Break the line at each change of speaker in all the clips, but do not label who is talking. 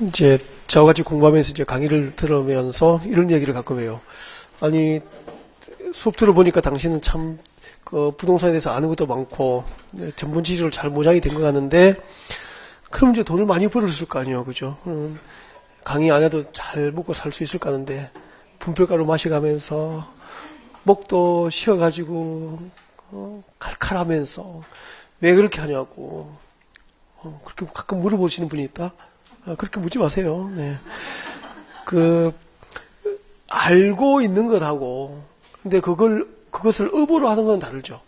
이제 저와 같이 공부하면서 이제 강의를 들으면서 이런 얘기를 가끔 해요. 아니, 수업 들어보니까 당신은 참, 부동산에 대해서 아는 것도 많고, 전문 지식으로 잘 모장이 된 것 같는데, 그럼 이제 돈을 많이 벌었을 거 아니에요. 그죠? 강의 안 해도 잘 먹고 살 수 있을 거 같은데, 분필가루 마셔가면서, 목도 쉬어가지고, 칼칼하면서, 왜 그렇게 하냐고, 그렇게 가끔 물어보시는 분이 있다? 그렇게 묻지 마세요. 네. 알고 있는 것하고, 근데 그것을 업으로 하는 건 다르죠.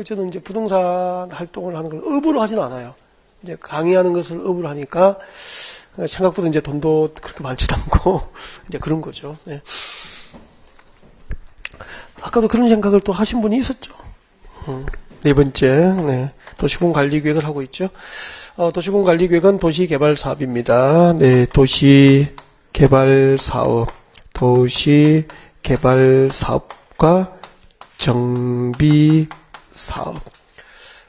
저는 이제 부동산 활동을 하는 걸 업으로 하지는 않아요. 이제 강의하는 것을 업으로 하니까, 생각보다 이제 돈도 그렇게 많지도 않고, 이제 그런 거죠. 네. 아까도 그런 생각을 또 하신 분이 있었죠. 네 번째, 네. 도시군 관리 계획을 하고 있죠. 도시군 관리 계획은 도시개발 사업입니다. 네, 도시개발 사업과 정비 사업.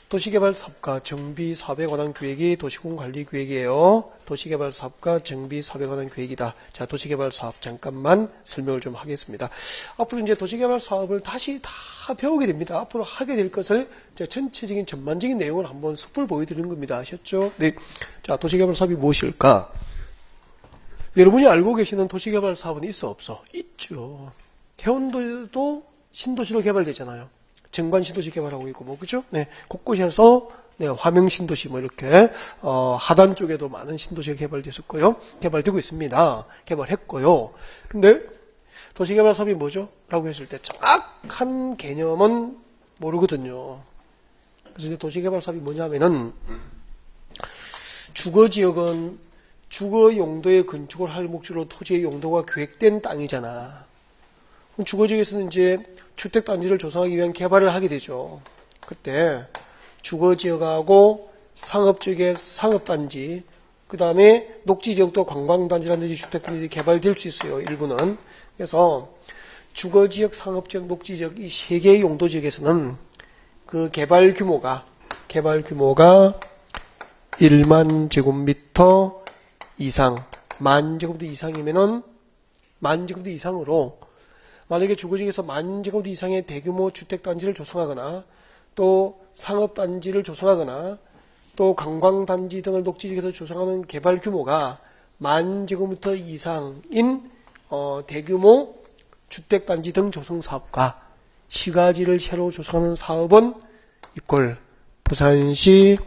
도시개발 사업과 정비 사업에 관한 계획이 도시군 관리 계획이에요. 도시개발 사업과 정비 사업에 관한 계획이다. 자, 도시개발 사업 잠깐만 설명을 좀 하겠습니다. 앞으로 이제 도시개발 사업을 다시 다 배우게 됩니다. 앞으로 하게 될 것을 전체적인 전반적인 내용을 한번 숲을 보여드리는 겁니다. 아셨죠? 네. 자, 도시개발 사업이 무엇일까? 여러분이 알고 계시는 도시개발 사업은 있어 없어? 있죠. 해운도도 신도시로 개발되잖아요. 정관 신도시 개발하고 있고, 그죠? 네, 곳곳에서, 네, 화명 신도시, 이렇게, 하단 쪽에도 많은 신도시가 개발되고 있습니다. 개발했고요. 근데, 도시개발 사업이 뭐죠? 라고 했을 때 정확한 개념은 모르거든요. 그래서 이제 도시개발 사업이 뭐냐면은, 주거지역은 주거 용도의 건축을 할 목적으로 토지의 용도가 계획된 땅이잖아. 주거지역에서는 이제 주택단지를 조성하기 위한 개발을 하게 되죠. 그때 주거지역하고 상업지역의 상업단지, 그 다음에 녹지지역도 관광단지라든지 주택단지 개발될 수 있어요. 일부는. 그래서 주거지역, 상업지역, 녹지지역 이 세 개의 용도지역에서는 그 개발 규모가 1만 제곱미터 이상, 만 제곱미터 이상이면은 만 제곱미터 이상으로 만약에 주거지역에서 만 제곱미터 이상의 대규모 주택단지를 조성하거나 또 상업단지를 조성하거나 또 관광단지 등을 녹지지역에서 조성하는 개발 규모가 만 제곱미터 이상인 대규모 주택단지 등 조성 사업과 시가지를 새로 조성하는 사업은 이꼴 부산시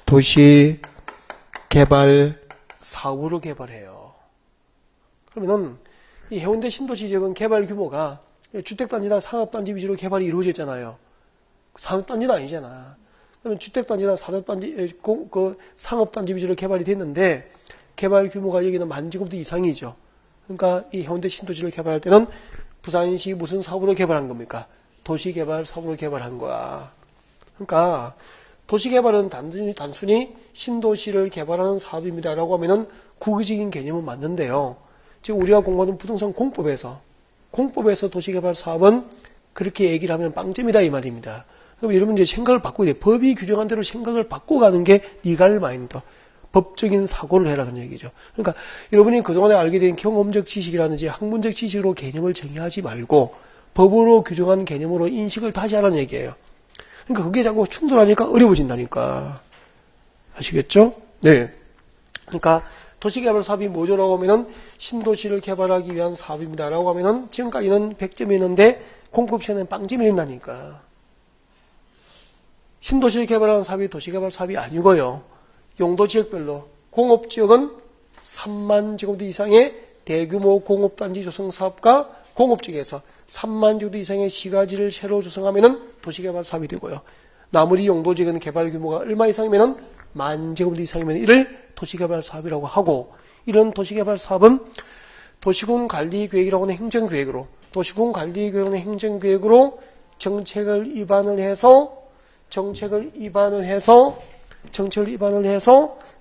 도시개발 사업으로 개발해요. 그러면은 이 해운대 신도시 지역은 개발 규모가 주택단지나 상업단지 위주로 개발이 이루어졌잖아요. 상업단지는 아니잖아. 그러면 주택단지나 상업단지 위주로 개발이 됐는데 개발 규모가 여기는 만 제곱미터 이상이죠. 그러니까 이 해운대 신도시를 개발할 때는 부산시 무슨 사업으로 개발한 겁니까? 도시개발 사업으로 개발한 거야. 그러니까 도시개발은 단순히 신도시를 개발하는 사업입니다라고 하면은 구체적인 개념은 맞는데요. 지금 우리가 공부하는 부동산 공법에서 도시개발 사업은 그렇게 얘기를 하면 빵점이다 이 말입니다. 그럼 여러분 이제 생각을 바꾸게 돼. 법이 규정한 대로 생각을 바꿔가는 게 리갈 마인드, 법적인 사고를 해라 그런 얘기죠. 그러니까 여러분이 그동안에 알게 된 경험적 지식이라든지 학문적 지식으로 개념을 정의하지 말고 법으로 규정한 개념으로 인식을 다시 하라는 얘기예요. 그러니까 그게 자꾸 충돌하니까 어려워진다니까. 아시겠죠? 네. 그러니까 도시개발 사업이 뭐죠라고 하면은 신도시를 개발하기 위한 사업입니다라고 하면은 지금까지는 100점이었는데 공법시험에는 빵점이 된다니까. 신도시를 개발하는 사업이 도시개발 사업이 아니고요. 용도지역별로 공업지역은 3만 제곱미터 이상의 대규모 공업단지 조성 사업과 공업지역에서 3만 제곱미터 이상의 시가지를 새로 조성하면은 도시개발 사업이 되고요. 나머지 용도지역은 개발 규모가 얼마 이상이면은 만 제곱미터 이상이면 이를 도시개발 사업이라고 하고, 이런 도시개발 사업은 도시군 관리계획이라고 하는 행정계획으로, 정책을 위반을 해서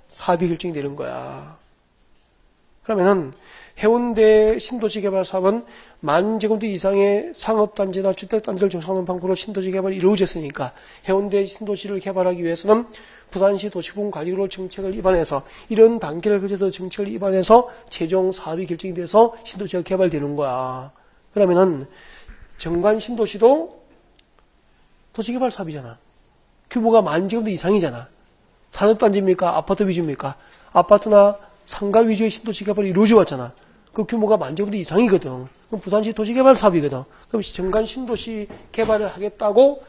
사업이 결정되는 거야. 그러면은 해운대 신도시 개발 사업은 10,000제곱미터 이상의 상업단지나 주택단지를 조성하는 방법으로 신도시 개발이 이루어졌으니까 해운대 신도시를 개발하기 위해서는 부산시 도시군 관리로 정책을 입안해서 이런 단계를 거쳐서 정책을 입안해서 최종 사업이 결정이 돼서 신도시가 개발되는 거야. 그러면은 정관 신도시도 도시개발 사업이잖아. 규모가 10,000제곱미터 이상이잖아. 산업단지입니까? 아파트 위주입니까? 아파트나 상가 위주의 신도시 개발이 이루어져 왔잖아. 그 규모가 10,000제곱미터 이상이거든. 그럼 부산시 도시개발 사업이거든. 그럼 정관 신도시 개발을 하겠다고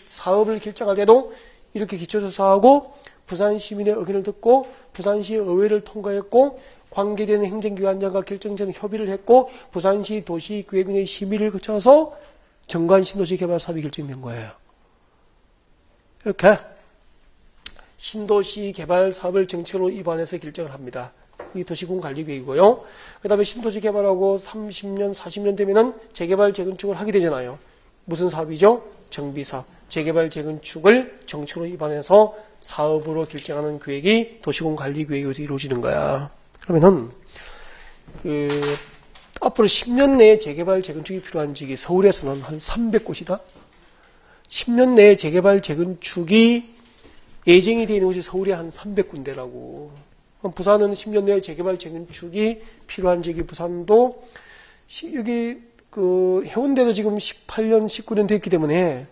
사업을 결정할 때도 이렇게 기초조사하고 부산 시민의 의견을 듣고 부산시 의회를 통과했고 관계되는 행정기관장과 결정전 협의를 했고 부산시 도시계획위원회 심의를 거쳐서 정관 신도시 개발 사업이 결정된 거예요. 이렇게 신도시 개발 사업을 정책으로 입안해서 결정을 합니다. 이게 도시군 관리계획이고요. 그 다음에 신도시 개발하고 30년, 40년 되면은 재개발, 재건축을 하게 되잖아요. 무슨 사업이죠? 정비사업. 재개발, 재건축을 정책으로 입안해서 사업으로 결정하는 계획이 도시군 관리계획에서 이루어지는 거야. 그러면은, 앞으로 10년 내에 재개발, 재건축이 필요한 지역이 서울에서는 한 300곳이다. 10년 내에 재개발, 재건축이 예정이 되어 있는 곳이 서울에 한 300군데라고. 부산은 10년 내에 재개발, 재건축이 필요한 지역이 부산도, 여기, 해운대도 지금 18년, 19년 됐기 때문에,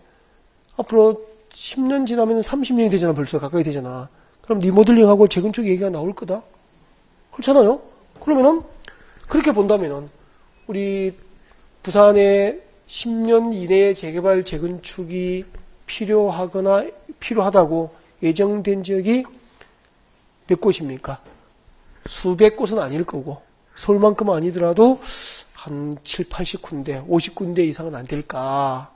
앞으로 10년 지나면 30년이 되잖아, 벌써. 가까이 되잖아. 그럼 리모델링하고 재건축 얘기가 나올 거다? 그렇잖아요? 그러면은, 그렇게 본다면은, 우리 부산에 10년 이내에 재개발, 재건축이 필요하다고 예정된 지역이 몇 곳입니까? 수백 곳은 아닐 거고, 서울만큼은 아니더라도 한 7, 80군데, 50군데 이상은 안 될까.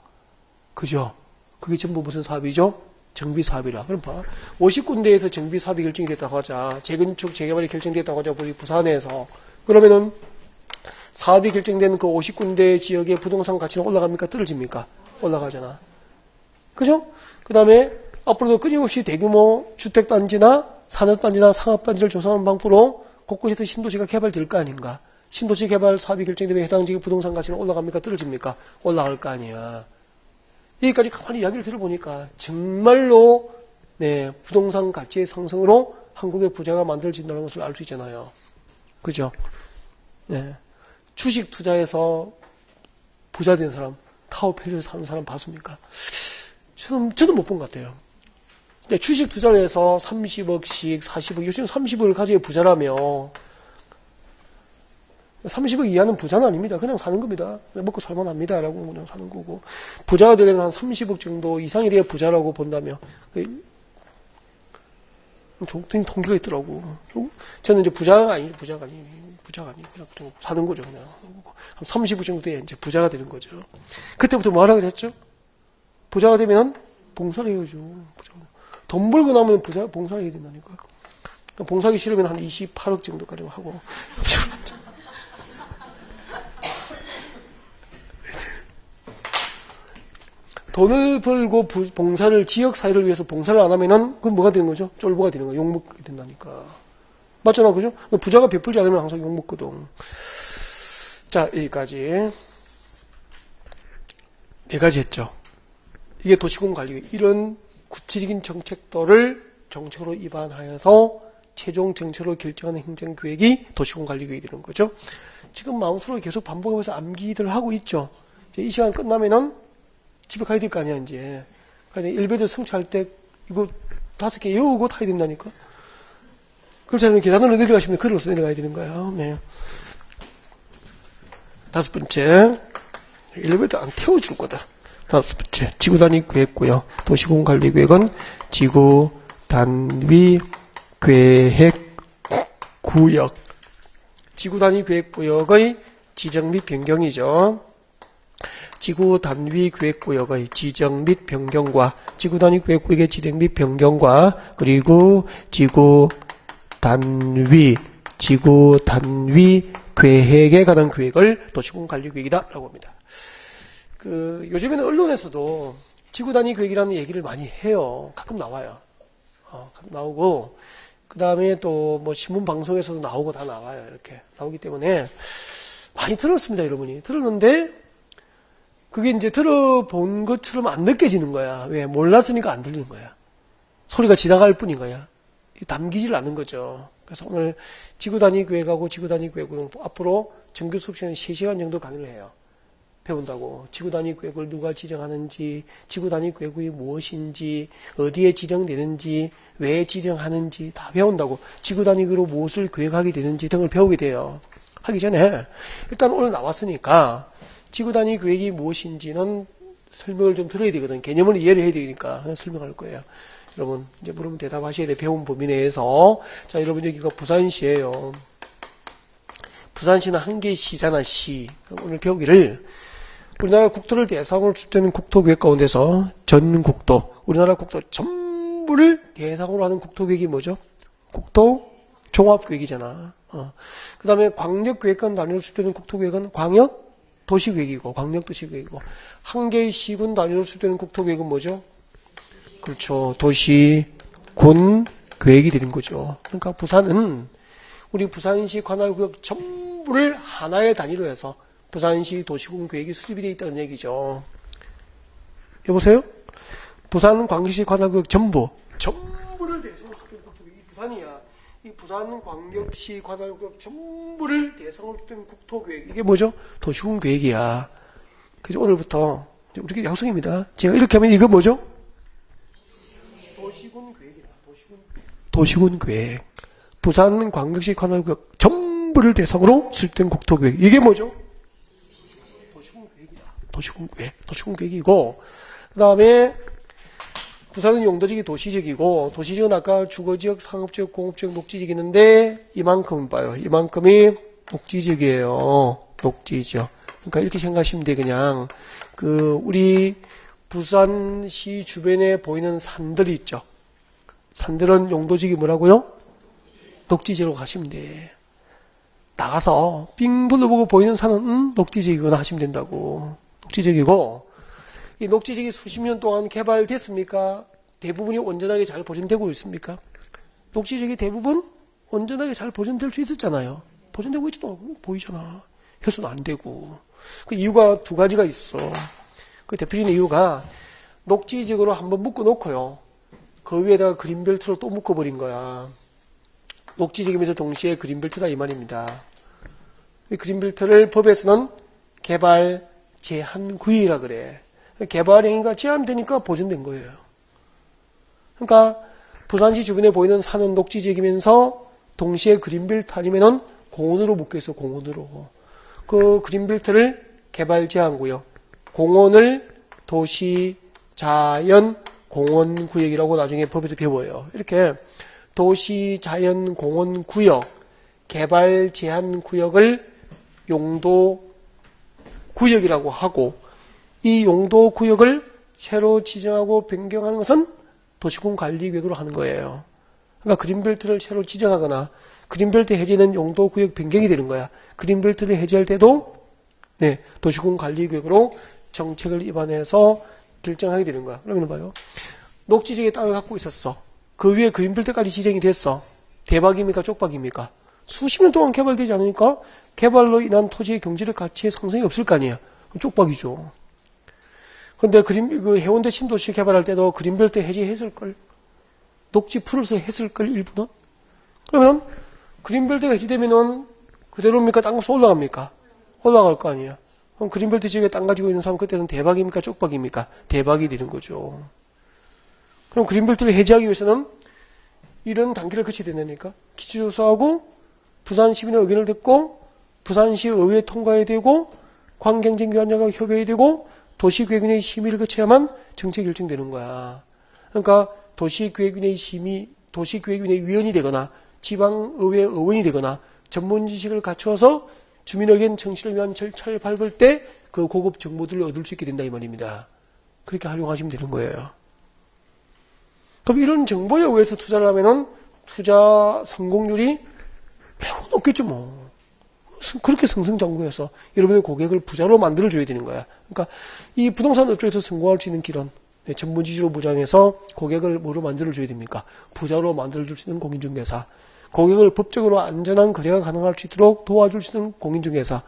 그죠? 그게 전부 무슨 사업이죠? 정비사업이라. 그럼 봐. 50군데에서 정비사업이 결정이 됐다고 하자. 재건축, 재개발이 결정됐다고 하자. 우리 부산에서. 그러면은 사업이 결정된 그 50군데 지역의 부동산 가치는 올라갑니까? 떨어집니까? 올라가잖아. 그죠? 그 다음에 앞으로도 끊임없이 대규모 주택단지나 산업단지나 상업단지를 조성하는 방법으로 곳곳에서 신도시가 개발될 거 아닌가? 신도시 개발 사업이 결정되면 해당 지역의 부동산 가치는 올라갑니까? 떨어집니까? 올라갈 거 아니야. 여기까지 가만히 이야기를 들어보니까 정말로 부동산 가치의 상승으로 한국의 부자가 만들어진다는 것을 알 수 있잖아요. 그죠? 네. 주식 투자해서 부자 된 사람, 타워팰리에서 사는 사람 봤습니까? 저도 못 본 것 같아요. 근데 주식 투자를 해서 30억씩, 40억, 요즘 30억을 가지고 부자라며 30억 이하는 부자는 아닙니다. 그냥 사는 겁니다. 먹고 살만합니다. 라고 그냥 사는 거고. 부자가 되려면 한 30억 정도 이상이 돼야 부자라고 본다며. 종된 통계가 있더라고. 저는 이제 부자가 아니고 그냥 사는 거죠. 그냥. 한 30억 정도 돼야 이제 부자가 되는 거죠. 그때부터 뭐 하라고 그랬죠? 부자가 되면 봉사를 해야죠. 돈 벌고 나면 봉사를 해야 된다니까. 봉사하기 싫으면 한 28억 정도까지 하고. 돈을 벌고 봉사를, 지역사회를 위해서 봉사를 안 하면은, 그건 뭐가 되는 거죠? 쫄보가 되는 거야. 욕먹게 된다니까. 맞잖아, 그죠? 부자가 베풀지 않으면 항상 욕먹거든. 자, 여기까지. 4가지 했죠. 이게 도시군 관리, 이런 구체적인 정책들을 정책으로 입안하여서 최종 정책으로 결정하는 행정계획이 도시군 관리계획이 되는 거죠. 지금 마음속으로 계속 반복하면서 암기들 하고 있죠. 이제 이 시간 끝나면은 집에 가야 될 거 아니야, 이제. 그러니까 일베드 성취할 때 이거 5개 외우고 타야 된다니까. 그렇지 않으면 계단으로 내려가시면 글을 써 내려가야 되는 거예요. 네. 5번째. 엘리베이터 안 태워줄 거다. 5번째. 지구단위 계획구역. 도시군 관리계획은 지구단위 계획구역. 지구단위 계획구역의 지정 및 변경이죠. 지구단위 계획구역의 지정 및 변경과 지구단위 계획구역의 지정 및 변경과 그리고 지구단위 계획에 관한 계획을 도시군 관리계획이다라고 합니다. 요즘에는 언론에서도 지구단위 계획이라는 얘기를 많이 해요. 가끔 나와요. 가끔 나오고 그 다음에 또 뭐 신문 방송에서도 나오고 다 나와요. 이렇게 나오기 때문에 많이 들었습니다, 여러분이. 들었는데 그게 이제 들어본 것처럼 안 느껴지는 거야. 왜? 몰랐으니까 안 들리는 거야. 소리가 지나갈 뿐인 거야. 담기질 않는 거죠. 그래서 오늘 지구단위계획하고 지구단위계획은 앞으로 정규 수업 시간에 3시간 정도 강의를 해요. 배운다고. 지구단위계획을 누가 지정하는지, 지구단위계획이 무엇인지, 어디에 지정되는지, 왜 지정하는지 다 배운다고. 지구단위계획으로 무엇을 계획하게 되는지 등을 배우게 돼요. 하기 전에 일단 오늘 나왔으니까 지구단위계획이 무엇인지는 설명을 좀 들어야 되거든. 개념을 이해를 해야 되니까 설명할 거예요. 여러분 이제 물으면 대답하셔야 돼. 배운 범위 내에서. 자, 여러분 여기가 부산시예요. 부산시는 한 개의 시잖아, 시. 오늘 배우기를 우리나라 국토를 대상으로 추진되는 국토계획 가운데서 전국도, 우리나라 국토 전부를 대상으로 하는 국토계획이 뭐죠? 국토 종합계획이잖아. 그 다음에 광역계획관 단위로 추진되는 국토계획은 광역도시계획이고, 광역도시계획이고, 한 개의 시군 단위로 추진되는 국토계획은 뭐죠? 그렇죠. 도시, 군, 계획이 되는 거죠. 그러니까 부산은 우리 부산시 관할구역 전부를 하나의 단위로 해서 부산시 도시군 계획이 수립이 되어 있다는 얘기죠. 여보세요? 부산 광역시 관할구역 전부를 대상으로 수립된 국토계획이 부산이야. 이 부산 광역시 관할구역 전부를 대상으로 수립된 국토계획, 이게 뭐죠? 도시군 계획이야. 그래서 오늘부터 우리 약속입니다. 제가 이렇게 하면 이거 뭐죠? 도시군 계획이다. 도시군 계획. 부산 광역시 관할구역 전부를 대상으로 수립된 국토계획. 이게 뭐죠? 도시군 계획이다. 도시군 계획. 도시군 계획이고, 그 다음에 부산은 용도지역이 도시지역이고, 도시지역은 아까 주거지역, 상업지역, 공업지역, 녹지지역이 있는데 이만큼 봐요. 이만큼이 녹지지역이에요. 녹지지역. 그러니까 이렇게 생각하시면 돼. 그냥 우리 부산시 주변에 보이는 산들이 있죠. 산들은 용도지역이 뭐라고요? 녹지지역으로 가시면 돼. 나가서 삥 둘러보고 보이는 산은 녹지지역이구나 하시면 된다고. 녹지지역이고, 이 녹지지역이 수십 년 동안 개발됐습니까? 대부분이 온전하게 잘 보존되고 있습니까? 녹지지역이 대부분 온전하게 잘 보존될 수 있었잖아요. 보존되고 있지도 보이잖아. 해수는 안 되고. 그 이유가 두 가지가 있어. 그 대표적인 이유가 녹지지역으로 한번 묶어놓고요. 그 위에다가 그린벨트로 또 묶어버린 거야. 녹지지역이면서 동시에 그린벨트다 이 말입니다. 이 그린벨트를 법에서는 개발 제한 구역이라 그래. 개발 행위가 제한되니까 보존된 거예요. 그러니까 부산시 주변에 보이는 산은 녹지지역이면서 동시에 그린벨트 아니면은 공원으로 묶여있어. 공원으로. 그 그린벨트를 개발 제한 구역, 공원을 도시 자연 공원 구역이라고 나중에 법에서 배워요. 이렇게 도시 자연 공원 구역, 개발 제한 구역을 용도 구역이라고 하고, 이 용도 구역을 새로 지정하고 변경하는 것은 도시군 관리 계획으로 하는 거예요. 그러니까 그린벨트를 새로 지정하거나 그린벨트 해제는 용도 구역 변경이 되는 거야. 그린벨트를 해제할 때도 도시군 관리 계획으로 정책을 입안해서 결정하게 되는 거야. 그러면 봐요. 녹지지역에 땅을 갖고 있었어. 그 위에 그린벨트까지 지정이 됐어. 대박입니까? 쪽박입니까? 수십 년 동안 개발되지 않으니까 개발로 인한 토지의 경제적 가치의 상승이 없을 거 아니야. 쪽박이죠. 근데 그 해운대 신도시 개발할 때도 그린벨트 해제했을걸? 녹지 풀어서 했을걸, 일부는? 그러면 그린벨트가 해제되면은 그대로입니까? 땅값 올라갑니까? 올라갈 거 아니야. 그럼 그린벨트 지역에 땅 가지고 있는 사람은 그때는 대박입니까? 쪽박입니까? 대박이 되는 거죠. 그럼 그린벨트를 해제하기 위해서는 이런 단계를 거쳐야 된다니까. 기초조사하고 부산 시민의 의견을 듣고 부산시 의회에 통과해야 되고 관경쟁기관장과 협의해야 되고 도시계획위원회의 심의를 거쳐야만 정책이 결정되는 거야. 그러니까 도시계획위원회의 심의, 도시계획위원회의 위원이 되거나 지방의회 의원이 되거나 전문 지식을 갖추어서 주민의견 청취를 위한 절차를 밟을 때 그 고급 정보들을 얻을 수 있게 된다 이 말입니다. 그렇게 활용하시면 되는 거예요. 그럼 이런 정보에 의해서 투자를 하면은 투자 성공률이 매우 높겠죠 뭐. 그렇게 승승장구해서 여러분의 고객을 부자로 만들어줘야 되는 거야. 그러니까 이 부동산 업종에서 성공할 수 있는 길은 네, 전문지주로 무장해서 고객을 뭐로 만들어줘야 됩니까? 부자로 만들어줄 수 있는 공인중개사. 고객을 법적으로 안전한 거래가 가능할 수 있도록 도와줄 수 있는 공인중개사.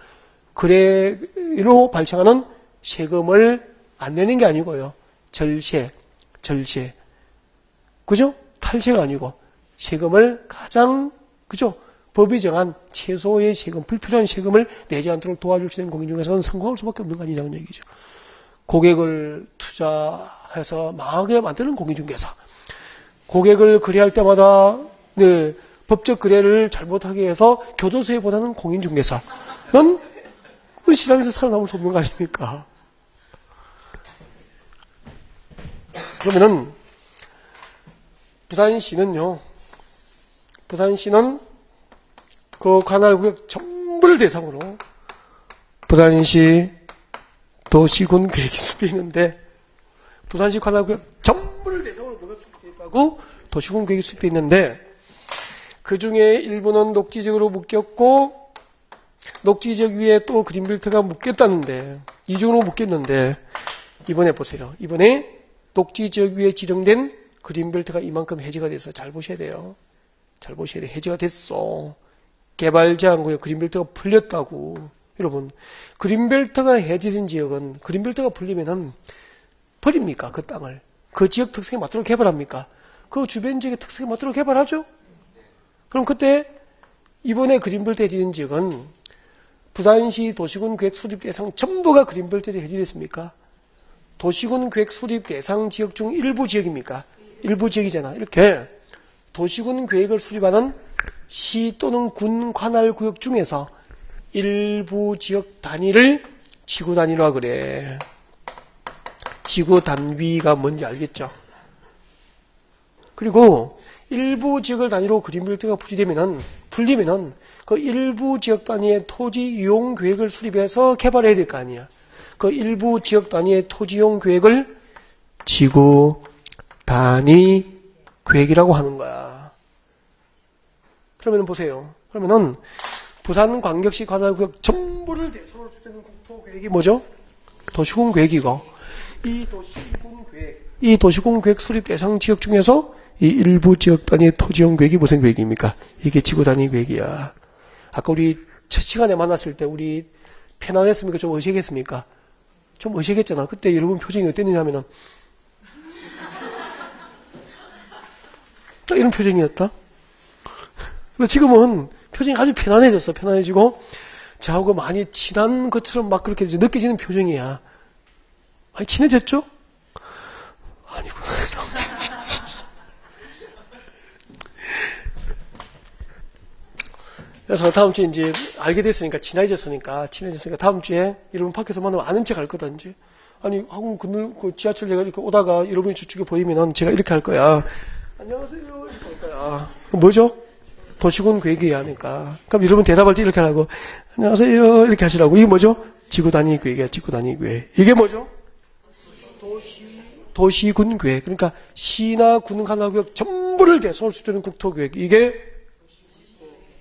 거래로 발생하는 세금을 안 내는 게 아니고요. 절세. 그죠? 탈세가 아니고 세금을 가장, 그죠? 법이 정한 최소의 세금, 불필요한 세금을 내지 않도록 도와줄 수 있는 공인중개사는 성공할 수밖에 없는 거 아니냐는 얘기죠. 고객을 투자해서 망하게 만드는 공인중개사. 고객을 거래할 때마다, 네, 법적 거래를 잘못하게 해서 교도소에 보내는 공인중개사는 그 시장에서 살아남을 수 없는 거 아닙니까? 그러면은, 부산시는 그 관할구역 전부를 대상으로 부산시 도시군 계획이 수립되어 있는데, 부산시 관할구역 전부를 대상으로 뭐가 수립되어 있다고? 도시군 계획이 수립되어 있는데, 그 중에 일부는 녹지지역으로 묶였고, 녹지지역 위에 또 그린벨트가 묶였다는데, 이중으로 묶였는데, 이번에 보세요. 이번에 녹지지역 위에 지정된 그린벨트가 이만큼 해제가 돼서 잘 보셔야 돼요. 잘 보셔야 돼. 해제가 됐어. 개발제한구역 그린벨트가 풀렸다고. 여러분, 그린벨트가 해제된 지역은 그린벨트가 풀리면은 버립니까? 그 땅을. 그 지역 특성에 맞도록 개발합니까? 그 주변 지역의 특성에 맞도록 개발하죠? 그럼 그때 이번에 그린벨트 해제된 지역은 부산시 도시군 계획 수립 대상 전부가 그린벨트 해제됐습니까? 도시군 계획 수립 대상 지역 중 일부 지역입니까? 일부 지역이잖아. 이렇게 도시군 계획을 수립하는 시 또는 군 관할 구역 중에서 일부 지역 단위를 지구 단위로 그래. 지구 단위가 뭔지 알겠죠? 그리고 일부 지역을 단위로 그린벨트가 풀리면은 그 일부 지역 단위의 토지 이용 계획을 수립해서 개발해야 될 거 아니야. 그 일부 지역 단위의 토지 이용 계획을 지구 단위 계획이라고 하는 거야. 그러면 보세요. 그러면은 부산광역시 관할구역 전부를 대상으로 수립되는 국토계획이 뭐죠? 도시군 계획이고, 이 도시군 계획 수립 대상 지역 중에서 이 일부 지역 단위의 토지용 계획이 무슨 계획입니까? 이게 지구 단위 계획이야. 아까 우리 첫 시간에 만났을 때 우리 편안했습니까? 좀 어색했습니까? 좀 어색했잖아. 그때 여러분 표정이 어땠느냐면은 딱 이런 표정이었다. 근데 지금은 표정이 아주 편안해졌어. 편안해지고 저하고 많이 친한 것처럼 막 그렇게 느껴지는 표정이야. 아니 친해졌죠? 아니구나. 그래서 다음 주에 이제 알게 됐으니까 친해졌으니까 다음 주에 여러분 밖에서 만나면 아는 척 할 거다 이제. 아니 학원 그 지하철 내가 이렇게 오다가 여러분이 저쪽에 보이면은 제가 이렇게 할 거야. 안녕하세요 이렇게 할 거야. 뭐죠? 도시군 계획이야 하니까. 그럼 여러분 대답할 때 이렇게 하라고. 안녕하세요 이렇게 하시라고. 이게 뭐죠? 지구 단위 계획이야. 지구 단위 계획. 이게 뭐죠? 도시군 계획. 그러니까 시나 군 관할구역 전부를 대상으로 수립되는 국토계획. 이게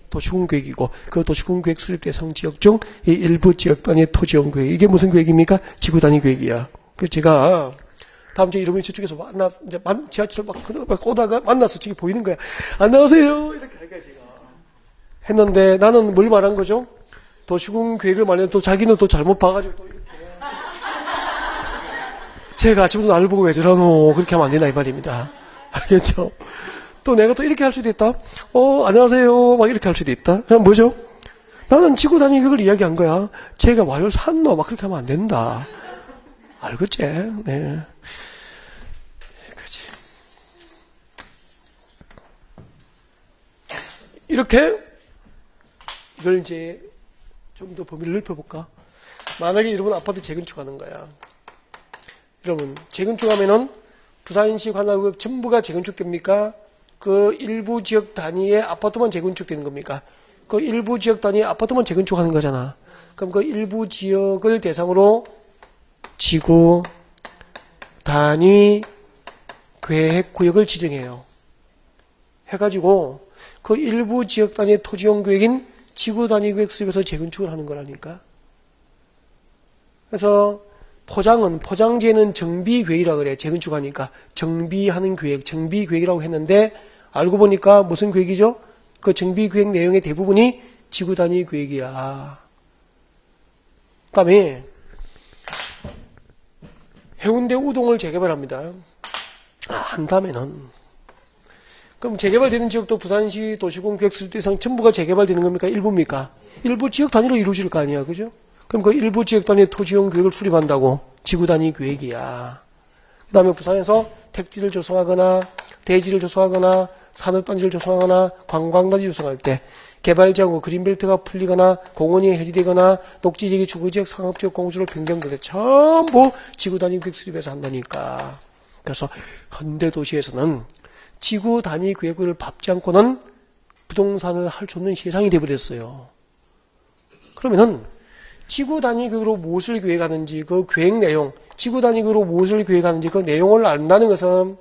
도시군 계획이고, 그 도시군 계획 수립 대상 지역 중 이 일부 지역 단위의 토지용 계획. 이게 무슨 계획입니까? 지구 단위 계획이야. 그래서 제가 다음 주에 여러분이 저쪽에서 이제 지하철 막 오다가 만나서 저기 보이는 거야. 안녕하세요. 이렇게 할 거야, 제가. 했는데 나는 뭘 말한 거죠? 도시군 계획을 말했는데 또 자기는 또 잘못 봐가지고 또 이렇게. 제가 아침부터 나를 보고 왜 저러노. 그렇게 하면 안 된다, 이 말입니다. 알겠죠? 또 내가 또 이렇게 할 수도 있다. 안녕하세요. 막 이렇게 할 수도 있다. 그럼 뭐죠? 나는 지구 단위 계획을 이야기한 거야. 제가 와요 산노. 막 그렇게 하면 안 된다. 알겠지? 네. 여기까지. 이렇게, 이걸 이제 좀 더 범위를 넓혀볼까? 만약에 여러분 아파트 재건축하는 거야. 여러분, 재건축하면은 부산시 관할구역 전부가 재건축됩니까? 그 일부 지역 단위의 아파트만 재건축되는 겁니까? 그 일부 지역 단위의 아파트만 재건축하는 거잖아. 그럼 그 일부 지역을 대상으로 지구 단위 계획 구역을 지정해요. 해가지고 그 일부 지역 단위의 토지용 계획인 지구 단위 계획 수립에서 재건축을 하는 거라니까. 그래서 포장재는 정비계획이라 그래. 재건축하니까 정비하는 계획, 정비계획이라고 했는데 알고 보니까 무슨 계획이죠? 그 정비계획 내용의 대부분이 지구 단위 계획이야. 그다음에 해운대 우동을 재개발합니다. 한다면은 그럼 재개발되는 지역도 부산시 도시군 계획수립 대상 전부가 재개발되는 겁니까? 일부입니까? 일부 지역 단위로 이루어질 거 아니야, 그죠? 그럼 그 일부 지역 단위 토지용 계획을 수립한다고 지구 단위 계획이야. 그 다음에 부산에서 택지를 조성하거나 대지를 조성하거나 산업단지를 조성하거나 관광단지 조성할 때 개발지하고 그린벨트가 풀리거나 공원이 해지되거나 녹지지역이 주거지역 상업지역 공주를 변경될 때 전부 지구 단위 계획 수립해서 한다니까. 그래서 현대도시에서는 지구 단위 계획을 밟지 않고는 부동산을 할 수 없는 세상이 되어버렸어요. 그러면은 지구 단위 계획으로 무엇을 계획하는지 그 계획 내용, 지구 단위 계획으로 무엇을 계획하는지 그 내용을 안다는 것은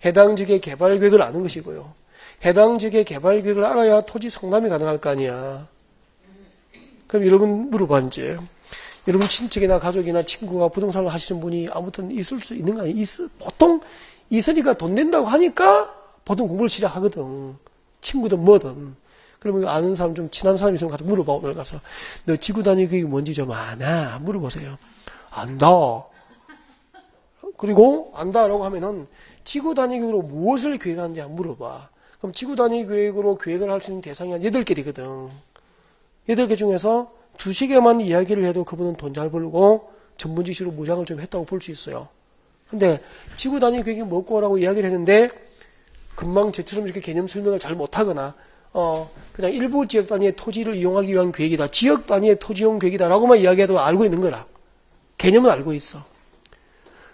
해당 지역의 개발 계획을 아는 것이고요. 해당 지역의 개발 계획을 알아야 토지 상담이 가능할 거 아니야. 그럼 여러분 물어봐 이제. 여러분 친척이나 가족이나 친구가 부동산을 하시는 분이 아무튼 있을 수 있는 거 아니에요? 보통 있으니까 돈 낸다고 하니까 보통 공부를 시작하거든. 친구든 뭐든. 그러면 아는 사람 좀 친한 사람이 있으면 가서 물어봐. 오늘 가서 너 지구 단위 계획이 뭔지 좀 아나? 물어보세요. 안다. 그리고 안다라고 하면은 지구 단위 계획으로 무엇을 계획하는지 물어봐. 그럼 지구 단위 계획으로 계획을 할 수 있는 대상이 한 8개 되거든. 8개 중에서 2-3개만 이야기를 해도 그분은 돈 잘 벌고 전문 지식으로 무장을 좀 했다고 볼 수 있어요. 근데 지구 단위 계획이 뭐고라고 이야기를 했는데 금방 저처럼 이렇게 개념 설명을 잘 못하거나 그냥 일부 지역 단위의 토지를 이용하기 위한 계획이다. 지역 단위의 토지용 계획이다라고만 이야기해도 알고 있는 거라. 개념은 알고 있어.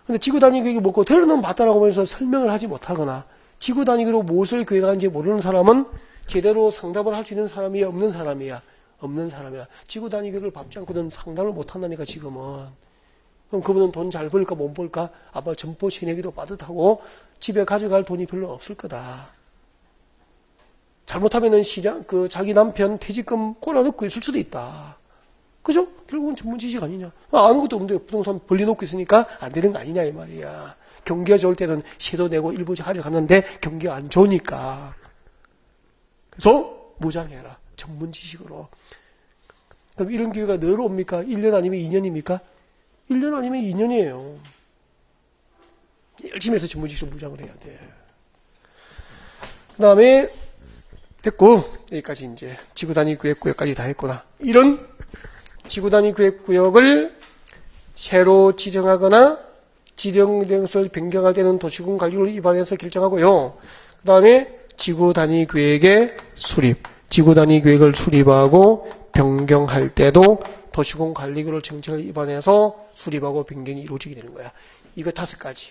근데 지구 단위 계획이 뭐고 들어는 맞다라고 하면서 설명을 하지 못하거나 지구 단위로 무엇을 계획하는지 모르는 사람은 제대로 상담을 할 수 있는 사람이야, 없는 사람이야? 없는 사람이야. 지구 단위 계획을 밟지 않고는 상담을 못 한다니까 지금은. 그럼 그분은 돈 잘 벌까 못 벌까? 아마 점포 세내기도 빠듯하고 집에 가져갈 돈이 별로 없을 거다. 잘못하면은 자기 남편 퇴직금 꼬라놓고 있을 수도 있다. 그죠? 결국은 전문 지식 아니냐. 아무것도 없는데 부동산 벌려놓고 있으니까 안 되는 거 아니냐 이 말이야. 경기가 좋을 때는 세도 내고 일부 하려가는데 경기가 안 좋으니까. 그래서 무장해라. 전문 지식으로. 그럼 이런 기회가 늘 옵니까? 1년 아니면 2년입니까? 1년 아니면 2년이에요. 열심히 해서 전문 지식으로 무장을 해야 돼. 그 다음에 됐고 여기까지 이제 지구 단위 계획 구역까지 다 했구나. 이런 지구 단위 계획 구역을 새로 지정하거나 지정된 것을 변경할 때는 도시군 관리를 위반해서 결정하고요. 그 다음에 지구 단위 계획의 수립, 지구 단위 계획을 수립하고 변경할 때도 도시군 관리구역 정책을 위반해서 수립하고 변경이 이루어지게 되는 거야. 이거 5가지.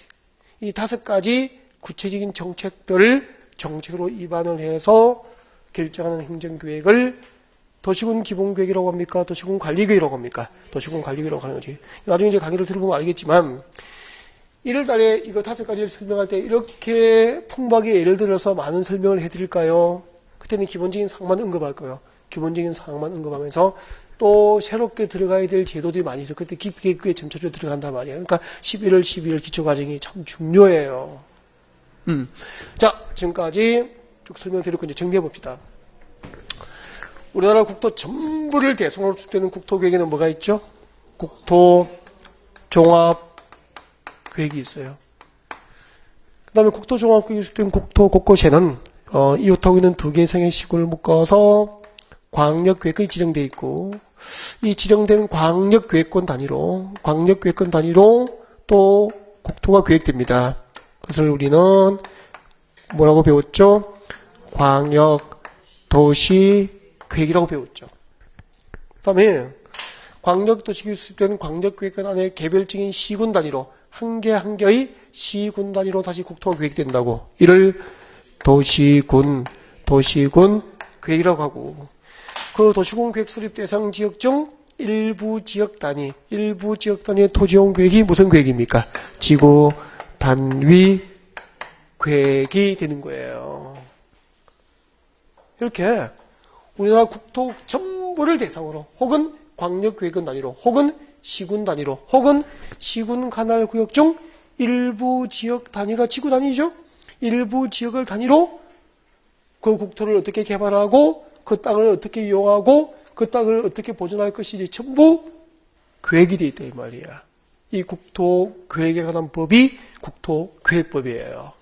이 5가지 구체적인 정책들을 정책으로 위반을 해서 결정하는 행정계획을 도시군 기본계획이라고 합니까? 도시군 관리계획이라고 합니까? 도시군 관리계획이라고 하는 거지. 나중에 이제 강의를 들어보면 알겠지만 1월달에 이거 5가지를 설명할 때 이렇게 풍부하게 예를 들어서 많은 설명을 해드릴까요? 그때는 기본적인 사항만 언급할 거예요. 기본적인 사항만 언급하면서 또 새롭게 들어가야 될 제도들이 많이 있어. 그때 계획에 점차적으로 들어간단 말이에요. 그러니까 11월, 12월 기초과정이 참 중요해요. 자, 지금까지 쭉 설명드렸고 이제 정리해 봅시다. 우리나라 국토 전부를 대상으로 수립되는 국토계획에는 뭐가 있죠? 국토 종합 계획이 있어요. 그 다음에 국토 종합 계획이 수립된 국토 곳곳에는 이웃하고 있는 2개 이상의 시군을 묶어서 광역계획권이 지정되어 있고 이 지정된 광역계획권 단위로 또 국토가 계획됩니다. 그것을 우리는 뭐라고 배웠죠? 광역도시계획이라고 배웠죠. 그 다음에 광역도시계획이 수립된 광역계획권 안에 개별적인 시군 단위로 한 개 한 개의 시군 단위로 다시 국토가 계획된다고. 이를 도시군 계획이라고 하고 그 도시군 계획 수립 대상 지역 중 일부 지역 단위의 토지용 계획이 무슨 계획입니까? 지구 단위 계획이 되는 거예요. 이렇게 우리나라 국토 전부를 대상으로 혹은 광역계획권 단위로 혹은 시군 단위로 혹은 시군 관할 구역 중 일부 지역 단위가 지구 단위죠. 일부 지역을 단위로 그 국토를 어떻게 개발하고 그 땅을 어떻게 이용하고 그 땅을 어떻게 보존할 것인지 전부 계획이 돼 있다 이 말이야. 이 국토계획에 관한 법이 국토계획법이에요.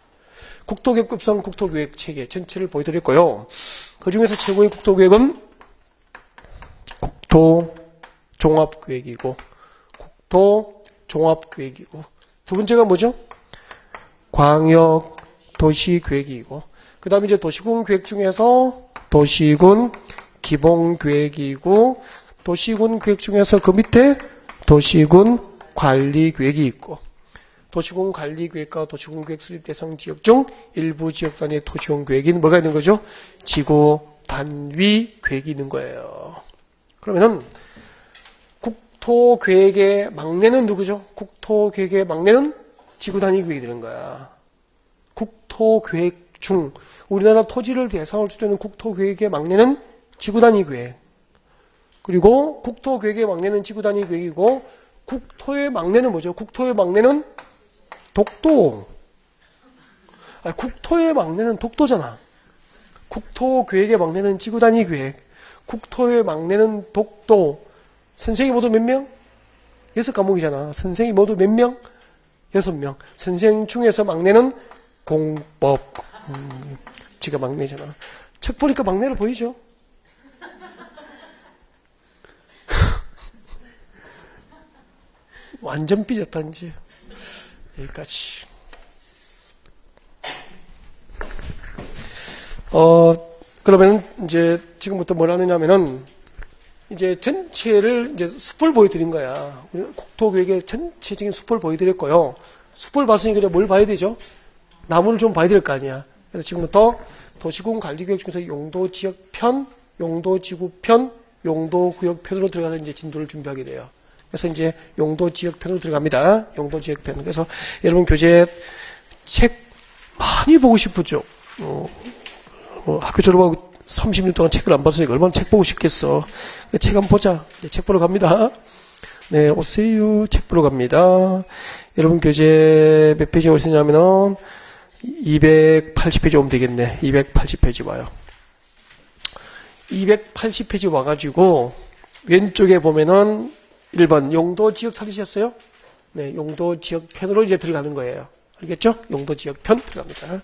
국토계획법상 국토계획 체계 전체를 보여드렸고요. 그 중에서 최고의 국토계획은 국토종합계획이고 국토종합계획이고 두 번째가 뭐죠? 광역도시계획이고 그 다음에 이제 도시군 계획 중에서 도시군 기본계획이고 도시군 계획 중에서 그 밑에 도시군 관리계획이 있고 도시군 관리계획과 도시군 계획 수립 대상 지역 중 일부 지역 단위의 도시군 계획인 뭐가 있는 거죠? 지구 단위 계획이 있는 거예요. 그러면은 국토계획의 막내는 누구죠? 국토계획의 막내는 지구 단위 계획이 되는 거야. 국토계획 중 우리나라 토지를 대상으로 주되는 국토계획의 막내는 지구 단위 계획. 그리고 국토계획의 막내는 지구 단위 계획이고 국토의 막내는 뭐죠? 국토의 막내는 독도. 아니, 국토의 막내는 독도잖아. 국토계획의 막내는 지구 단위 계획. 국토의 막내는 독도. 선생이 모두 몇 명? 6과목이잖아. 선생이 모두 몇 명? 6명. 선생 중에서 막내는 공법. 지가 막내잖아. 책 보니까 막내로 보이죠? 완전 삐졌다 이제. 여기까지. 그러면 이제 지금부터 뭘 하느냐면은 이제 전체를 이제 숲을 보여드린 거야. 국토계획의 전체적인 숲을 보여드렸고요. 숲을 봤으니까 뭘 봐야 되죠? 나무를 좀 봐야 될 거 아니야. 그래서 지금부터 도시군 관리계획 중에서 용도지역편, 용도지구편, 용도구역편으로 들어가서 이제 진도를 준비하게 돼요. 그래서 이제 용도지역편으로 들어갑니다. 용도지역편. 그래서 여러분 교재 책 많이 보고 싶었죠? 학교 졸업하고 30년 동안 책을 안 봤으니까 얼마나 책 보고 싶겠어. 책 한번 보자. 네, 책 보러 갑니다. 네, 오세요. 책 보러 갑니다. 여러분 교재 몇 페이지 오시냐면은 280페이지 오면 되겠네. 280페이지 와요. 280페이지 와가지고 왼쪽에 보면은 1번 용도지역 찾으셨어요? 네, 용도지역편으로 이제 들어가는 거예요. 알겠죠? 용도지역편 들어갑니다.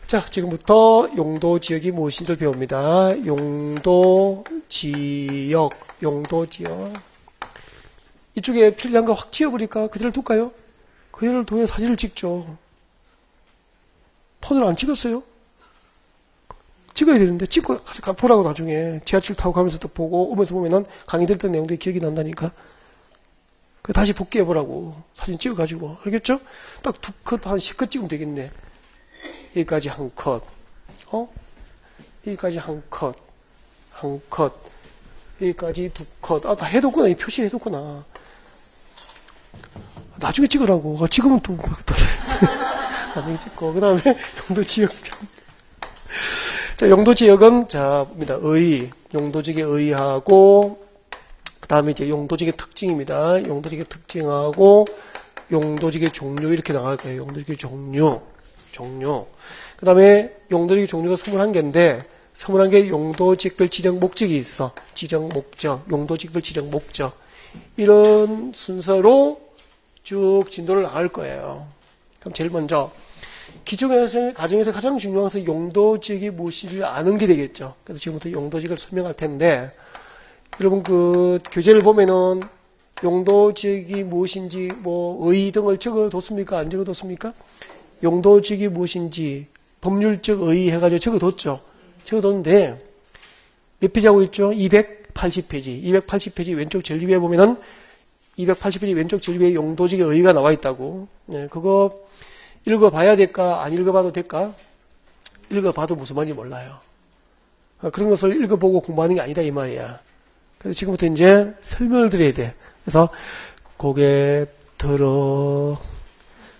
자, 지금부터 용도지역이 무엇인지를 배웁니다. 용도지역. 이쪽에 필요한 거 확 지워버릴까? 그대로 둘까요? 그대로 둬야 사진을 찍죠. 폰으로 안 찍었어요? 찍어야 되는데 찍고 보라고 나중에 지하철 타고 가면서 또 보고 오면서 보면은 강의 들었던 내용들이 기억이 난다니까. 그 다시 복귀해보라고 사진 찍어가지고. 알겠죠? 딱 2컷 한 10컷 찍으면 되겠네. 여기까지 한 컷, 여기까지 한 컷, 여기까지 2컷. 다 해뒀구나. 이 표시 해뒀구나. 나중에 찍으라고. 찍으면 또 나중에 찍고. 그 다음에 용도지역편. 자, 용도지역은 자 봅니다. 용도지역의 의하고 그 다음에 이제 용도지역의 특징입니다. 용도지역의 특징하고 용도지역의 종류 이렇게 나갈 거예요. 용도지역의 종류. 그 다음에 용도지역의 종류가 21개인데 21개 용도지역별 지정 목적이 있어. 지정 목적, 용도지역별 지정 목적. 이런 순서로 쭉 진도를 나갈 거예요. 그럼 제일 먼저 기존에서 가정에서 가장 중요한 것은 용도지역이 무엇인지를 아는 게 되겠죠. 그래서 지금부터 용도지역을 설명할 텐데 여러분 그 교재를 보면은 용도지역이 무엇인지 뭐 의 등을 적어뒀습니까? 안 적어뒀습니까? 용도지역이 무엇인지 법률적 의 해가지고 적어뒀죠. 적어뒀는데 몇 페이지 하고 있죠? 280페이지. 280페이지 왼쪽 제일 위에 보면은 280페이지 왼쪽 제일 위에 용도지역의 의가 나와 있다고. 네, 그거 읽어봐야 될까? 안 읽어봐도 될까? 읽어봐도 무슨 말인지 몰라요. 그런 것을 읽어보고 공부하는 게 아니다 이 말이야. 그래서 지금부터 이제 설명을 드려야 돼. 그래서 고개 들어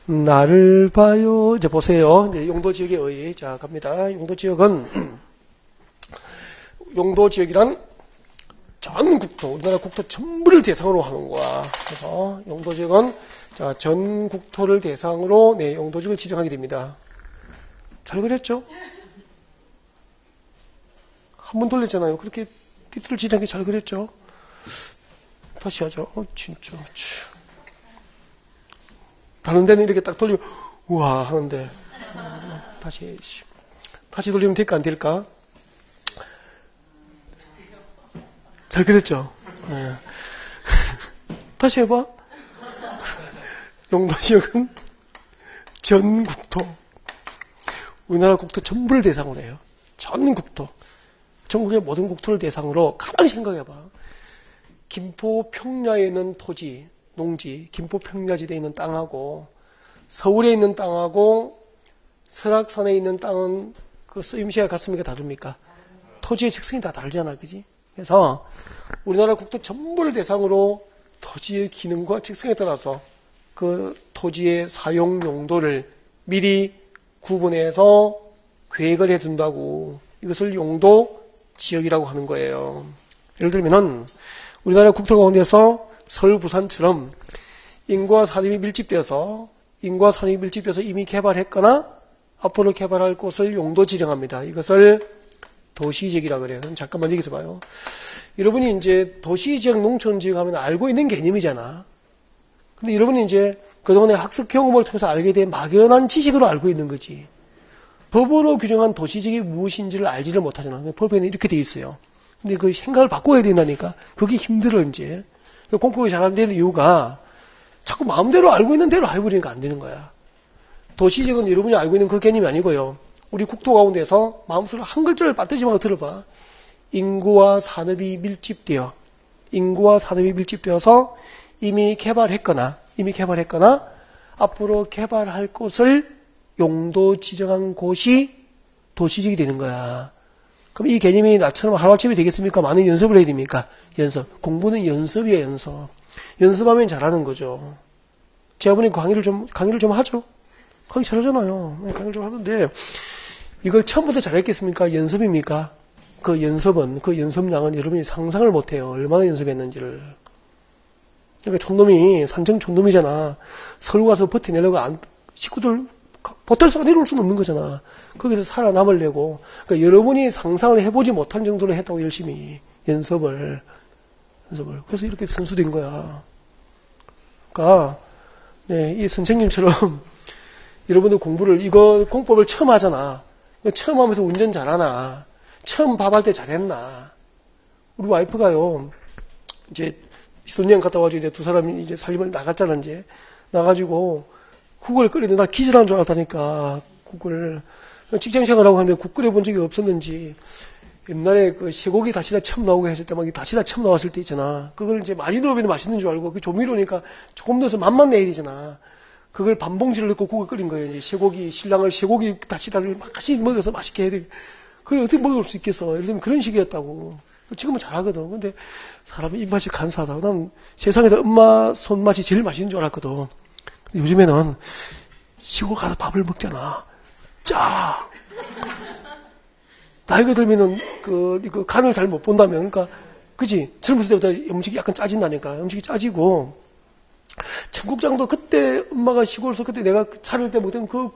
나를 봐요. 이제 보세요. 이제 용도지역의 의. 자, 갑니다. 용도지역은 용도지역이란 전 국토, 우리나라 국토 전부를 대상으로 하는 거야. 그래서 용도지역은 자, 전 국토를 대상으로 네, 용도지역을 지정하게 됩니다. 잘 그렸죠? 한 번 돌렸잖아요. 그렇게 삐뚤을 지정하게 잘 그렸죠? 다시 하죠. 진짜. 다른 데는 이렇게 딱 돌리면 우와 하는데 다시 돌리면 될까 안 될까? 잘 그렸죠? 네. 다시 해봐. 용도지역은 전 국토. 우리나라 국토 전부를 대상으로 해요. 전 국토. 전국의 모든 국토를 대상으로 가만히 생각해봐. 김포 평야에 있는 토지, 농지, 김포 평야지대에 있는 땅하고 서울에 있는 땅하고 설악산에 있는 땅은 그 쓰임새가 같습니까? 다릅니까? 토지의 특성이 다 다르잖아. 그지? 그래서 우리나라 국토 전부를 대상으로 토지의 기능과 특성에 따라서 그 토지의 사용 용도를 미리 구분해서 계획을 해둔다고 이것을 용도 지역이라고 하는 거예요. 예를 들면은 우리나라 국토 가운데서 서울, 부산처럼 인구와 산업이 밀집되어서 이미 개발했거나 앞으로 개발할 곳을 용도 지정합니다. 이것을 도시지역이라고 그래요. 그럼 잠깐만 여기서 봐요. 여러분이 이제 도시지역, 농촌지역 하면 알고 있는 개념이잖아. 근데 여러분이 이제 그동안의 학습 경험을 통해서 알게 된 막연한 지식으로 알고 있는 거지. 법으로 규정한 도시지역이 무엇인지를 알지를 못하잖아. 법에는 이렇게 돼 있어요. 근데 그 생각을 바꿔야 된다니까. 그게 힘들어, 이제. 공부가 잘 안 되는 이유가 자꾸 마음대로 알고 있는 대로 알고 있으니까 안 되는 거야. 도시지역은 여러분이 알고 있는 그 개념이 아니고요. 우리 국토 가운데서 마음속으로 한 글자를 빠뜨리지 말고 들어봐. 인구와 산업이 밀집되어서 이미 개발했거나 앞으로 개발할 곳을 용도 지정한 곳이 도시지역이 되는 거야. 그럼 이 개념이 나처럼 하루아침에 되겠습니까? 많은 연습을 해야 됩니까? 연습. 공부는 연습이에요, 연습. 연습하면 잘하는 거죠. 제가 보니 강의를 좀 하죠? 강의 잘하잖아요. 강의를 좀 하는데, 이걸 처음부터 잘했겠습니까? 연습입니까? 그 연습량은 여러분이 상상을 못해요. 얼마나 연습했는지를. 그러니까 촌놈이, 산청 촌놈이잖아. 서울 가서 버텨내려고 식구들, 보탈수가 내려올 수는 없는 거잖아. 거기서 살아남으려고. 그러니까 여러분이 상상을 해보지 못한 정도로 했다고 열심히. 연습을. 그래서 이렇게 선수된 거야. 그러니까, 네, 이 선생님처럼 여러분들 공법을 처음 하잖아. 처음 하면서 운전 잘하나? 처음 밥할 때 잘했나? 우리 와이프가요, 이제 신혼여행 갔다 와가지고 이제 두 사람이 이제 살림을 나갔잖아, 이제. 나가지고 국을 끓이는데 나 기절하는 줄 알았다니까, 국을. 직장 생활하고 하는데 국 끓여본 적이 없었는지, 옛날에 그 쇠고기 다시다 처음 나오게 했을 때 막 다시다 처음 나왔을 때 있잖아. 그걸 이제 많이 넣으면 맛있는 줄 알고, 그 조미료니까 조금 넣어서 맛만 내야 되잖아. 그걸 반봉지를 넣고 국을 끓인 거예요. 이제 신랑을 쇠고기 다시다를 맛있게 먹어서 맛있게 해야 돼. 그걸 어떻게 먹을 수 있겠어. 예를 들면 그런 식이었다고. 지금은 잘하거든. 근데 사람이 입맛이 간사하다. 난 세상에서 엄마 손맛이 제일 맛있는 줄 알았거든. 근데 요즘에는 시골 가서 밥을 먹잖아. 짜! 나이가 들면은 그 간을 잘 못 본다면, 그러니까, 그지? 젊었을 때보다 음식이 약간 짜진다니까. 음식이 짜지고, 청국장도 그때 엄마가 시골에서 그때 내가 차릴 때 먹던 그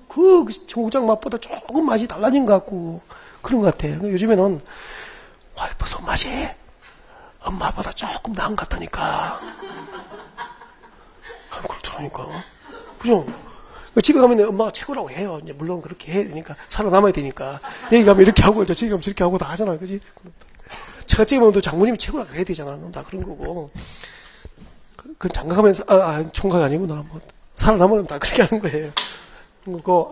청국장 맛보다 조금 맛이 달라진 것 같고, 그런 것 같아. 요즘에는 와이프 손맛이 엄마보다 조금 나은 것 같다니까. 그렇더라니까. 그죠? 집에 가면 엄마가 최고라고 해요. 이제 물론 그렇게 해야 되니까, 살아남아야 되니까. 여기 가면 이렇게 하고, 저기 가면 저렇게 하고 다 하잖아. 그지? 제가 가면 또 장모님이 최고라 그래야 되잖아. 다 그런 거고. 그 장가가면, 총각 아니구나. 뭐, 살아남으면 다 그렇게 하는 거예요. 그거,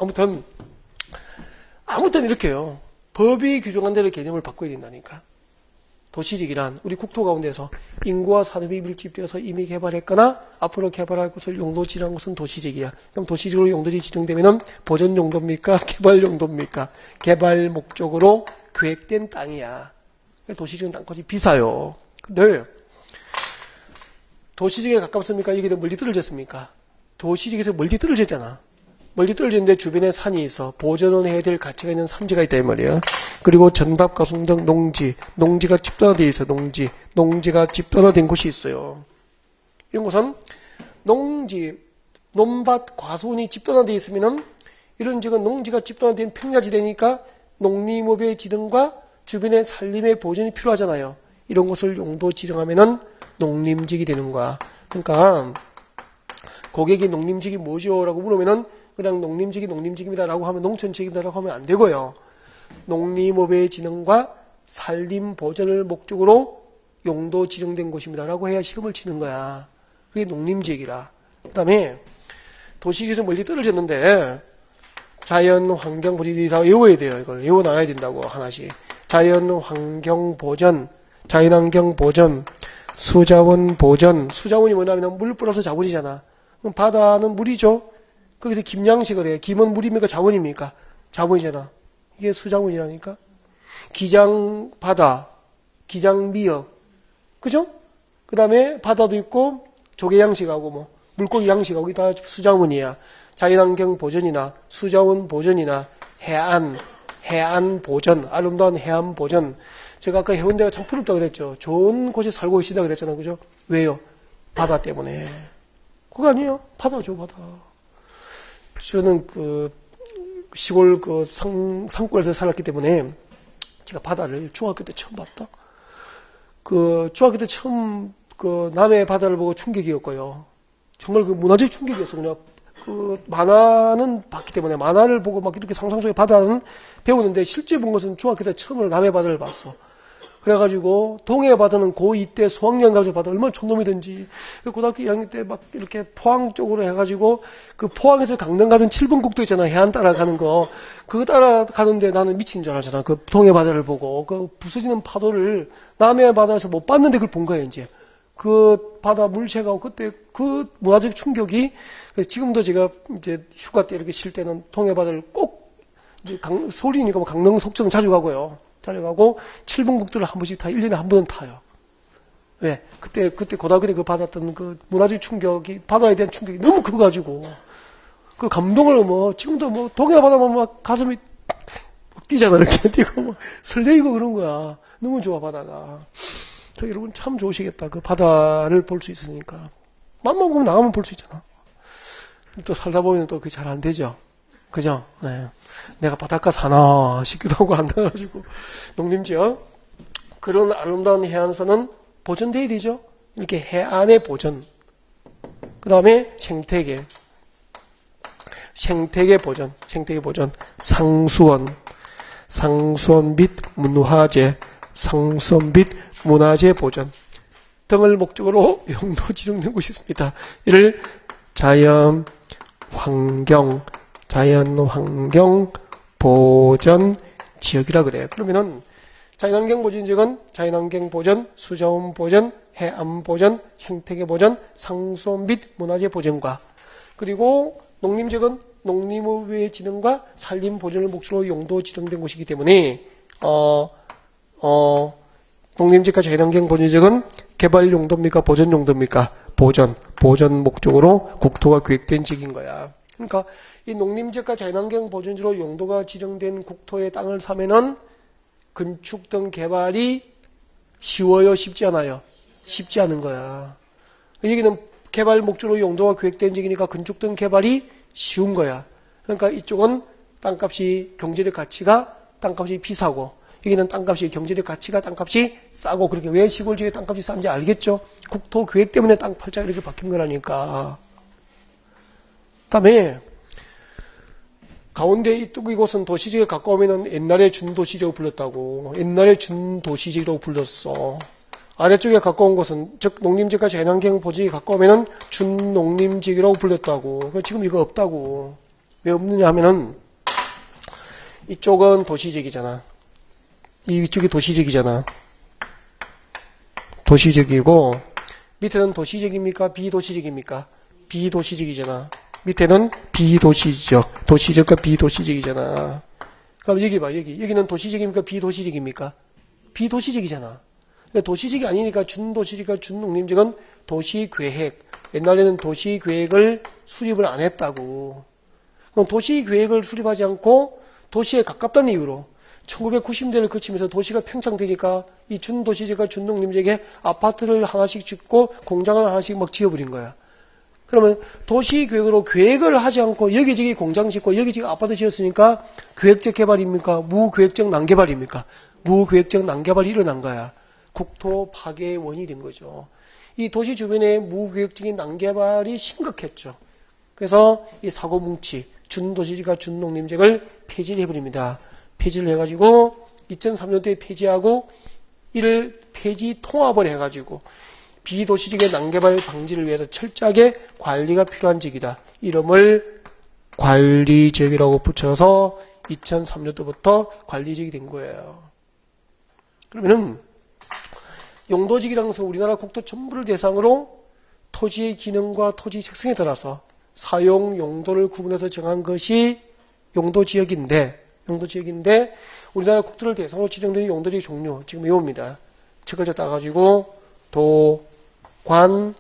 아무튼 이렇게요. 법이 규정한 대로 개념을 바꿔야 된다니까. 도시지역이란 우리 국토 가운데서 인구와 산업이 밀집되어서 이미 개발했거나 앞으로 개발할 곳을 용도 지정한 곳은 도시지역이야. 그럼 도시지역으로 용도지 지정되면은 보전 용도입니까? 개발 용도입니까? 개발 목적으로 계획된 땅이야. 도시지역은 땅값이 비싸요. 근데 도시지역에 가깝습니까? 여기도 멀리 떨어졌습니까? 도시지역에서 멀리 떨어졌잖아. 멀리 떨어지는데 주변에 산이 있어. 보전은 해야 될 가치가 있는 산지가 있다 이 말이야. 그리고 전답, 가송 등 농지가 집단화되어 있어. 농지가 집단화된 곳이 있어요. 이런 곳은 농지, 논밭, 과수원이 집단화되어 있으면은 이런 지역은 농지가 집단화된 평야지대니까 농림업의 지등과 주변의 산림의 보존이 필요하잖아요. 이런 곳을 용도 지정하면은 농림지역이 되는 거야. 그러니까 고객이 농림지역이 뭐죠? 라고 물으면은 그냥 농림지역이 농림지역입니다 라고 하면 농촌지역입니다 라고 하면 안 되고요. 농림업의 진흥과 산림 보전을 목적으로 용도 지정된 곳입니다 라고 해야 시험을 치는 거야. 그게 농림지역이라. 그 다음에 도시에서 멀리 떨어졌는데 자연 환경 보전이 다 외워야 돼요. 이걸 외워놔야 된다고 하나씩. 자연 환경 보전, 자연환경 보전, 수자원 보전. 수자원이 뭐냐면 물 플러스 자원이잖아. 그럼 바다는 물이죠. 거기서 김양식을 해. 김은 물입니까? 자원입니까? 자원이잖아. 이게 수자원이라니까. 기장 바다, 기장 미역. 그죠? 그 다음에 바다도 있고 조개 양식하고 뭐 물고기 양식하고 다 수자원이야. 자연환경 보전이나 수자원 보전이나 해안 보전, 아름다운 해안 보전. 제가 아까 해운대가 참 부럽다고 그랬죠. 좋은 곳에 살고 계시다 그랬잖아요. 그죠? 왜요? 바다 때문에. 그거 아니에요? 바다죠, 바다. 저는 시골 산골에서 살았기 때문에 제가 바다를 중학교 때 처음 봤다. 중학교 때 처음 남해 바다를 보고 충격이었고요. 정말 문화적 충격이었어. 그냥 만화는 봤기 때문에 만화를 보고 막 이렇게 상상 속에 바다는 배우는데 실제 본 것은 중학교 때 처음으로 남해 바다를 봤어. 그래가지고 동해 바다는 고2 때 수학여행 가서 바다 얼마나 촌놈이든지 고등학교 2학년 때 막 이렇게 포항 쪽으로 해가지고 포항에서 강릉 가던 7번 국도 있잖아. 해안 따라가는 거. 그거 따라가는데 나는 미친 줄 알았잖아. 동해 바다를 보고 부서지는 파도를 남해 바다에서 못 봤는데 그걸 본 거야 이제. 바다 물체가 그때 문화적 충격이. 그래서 지금도 제가 이제 휴가 때 이렇게 쉴 때는 동해 바다를 꼭 이제 서울이니까 뭐 강릉 속초는 자주 가고요. 자주 7번 국도를 한 번씩 1년에 한 번은 타요. 왜? 그때 고등학교 때 받았던 문화적 충격이, 바다에 대한 충격이 너무 커가지고, 감동을 지금도 동해 바다 보면 막 가슴이 뛰잖아, 이렇게 뛰고, 설레이고 그런 거야. 너무 좋아, 바다가. 여러분 참 좋으시겠다. 바다를 볼 수 있으니까. 맘만 보면 나가면 볼 수 있잖아. 또 살다 보면 또 그게 잘 안 되죠. 그죠? 네. 내가 바닷가 사나 싶기도 하고 안 나가지고. 농림지역. 그런 아름다운 해안선은 보존돼야 되죠. 이렇게 해안의 보존. 그 다음에 생태계 보존. 상수원 및 문화재 보존 등을 목적으로 용도 지정된 곳이 있습니다. 이를 자연환경 보전 지역이라 그래요. 그러면은 자연환경 보전 지역은 자연환경 보전, 수자원 보전, 해안 보전, 생태계 보전, 상수원 및 문화재 보전과 그리고 농림지역은 농림업의 진흥과 산림 보전을 목적으로 용도 지정된 곳이기 때문에 농림지역과 자연환경 보전 지역은 개발 용도입니까? 보전 용도입니까? 보전 목적으로 국토가 계획된 지역인 거야. 그러니까 이 농림지역과 자연환경 보전지로 용도가 지정된 국토의 땅을 사면은 건축 등 개발이 쉬워요? 쉽지 않아요? 쉽지 않은 거야. 여기는 개발 목적으로 용도가 계획된 지역이니까 건축 등 개발이 쉬운 거야. 그러니까 이쪽은 땅값이 경제적 가치가 땅값이 비싸고 여기는 땅값이 경제적 가치가 땅값이 싸고 그렇게 왜 시골 지역에 땅값이 싼지 알겠죠? 국토 계획 때문에 땅 팔자가 이렇게 바뀐 거라니까. 그다음에 가운데 이곳은 도시지역에 가까우면 옛날에 준도시지역으로 불렀다고. 옛날에 준도시지역이라고 불렀어. 아래쪽에 가까운 곳은 즉 농림지역과 자연환경 보전이 가까우면 준농림지역이라고 불렀다고. 지금 이거 없다고. 왜 없느냐 하면은 이쪽은 도시지역이잖아. 이쪽이 도시지역이잖아. 도시지역이고 밑에는 도시지역입니까? 비도시지역입니까? 비도시지역이잖아. 밑에는 비도시지역. 도시지역과 비도시지역이잖아. 그럼 여기 봐. 여기는 도시지역입니까? 비도시지역입니까? 비도시지역이잖아. 도시지역이 아니니까 준도시지역과 준농림지역은 도시계획. 옛날에는 도시계획을 수립을 안 했다고. 그럼 도시 계획을 수립하지 않고 도시에 가깝다는 이유로 1990년대를 거치면서 도시가 팽창되니까 이 준도시지가 준농림지역에 아파트를 하나씩 짓고 공장을 하나씩 막 지어버린 거야. 그러면 도시 계획으로 계획을 하지 않고 여기저기 공장 짓고 여기저기 아파트 지었으니까 계획적 개발입니까? 무계획적 난개발입니까? 무계획적 난개발이 일어난 거야. 국토 파괴의 원인이 된 거죠. 이 도시 주변에 무계획적인 난개발이 심각했죠. 그래서 이 사고뭉치, 준도시지가 준농림지역을 폐지를 해버립니다. 폐지를 해가지고 2003년도에 폐지하고 이를 폐지 통합을 해가지고 비도시지역의 난개발 방지를 위해서 철저하게 관리가 필요한 지역이다. 이름을 관리지역이라고 붙여서 2003년도부터 관리지역이 된 거예요. 그러면은 용도지역이라는 것은 우리나라 국토 전부를 대상으로 토지의 기능과 토지 특성에 따라서 사용 용도를 구분해서 정한 것이 용도지역인데 우리나라 국토를 대상으로 지정된 용도지역 종류 지금 외웁니다. 책을 따가지고 도, 관,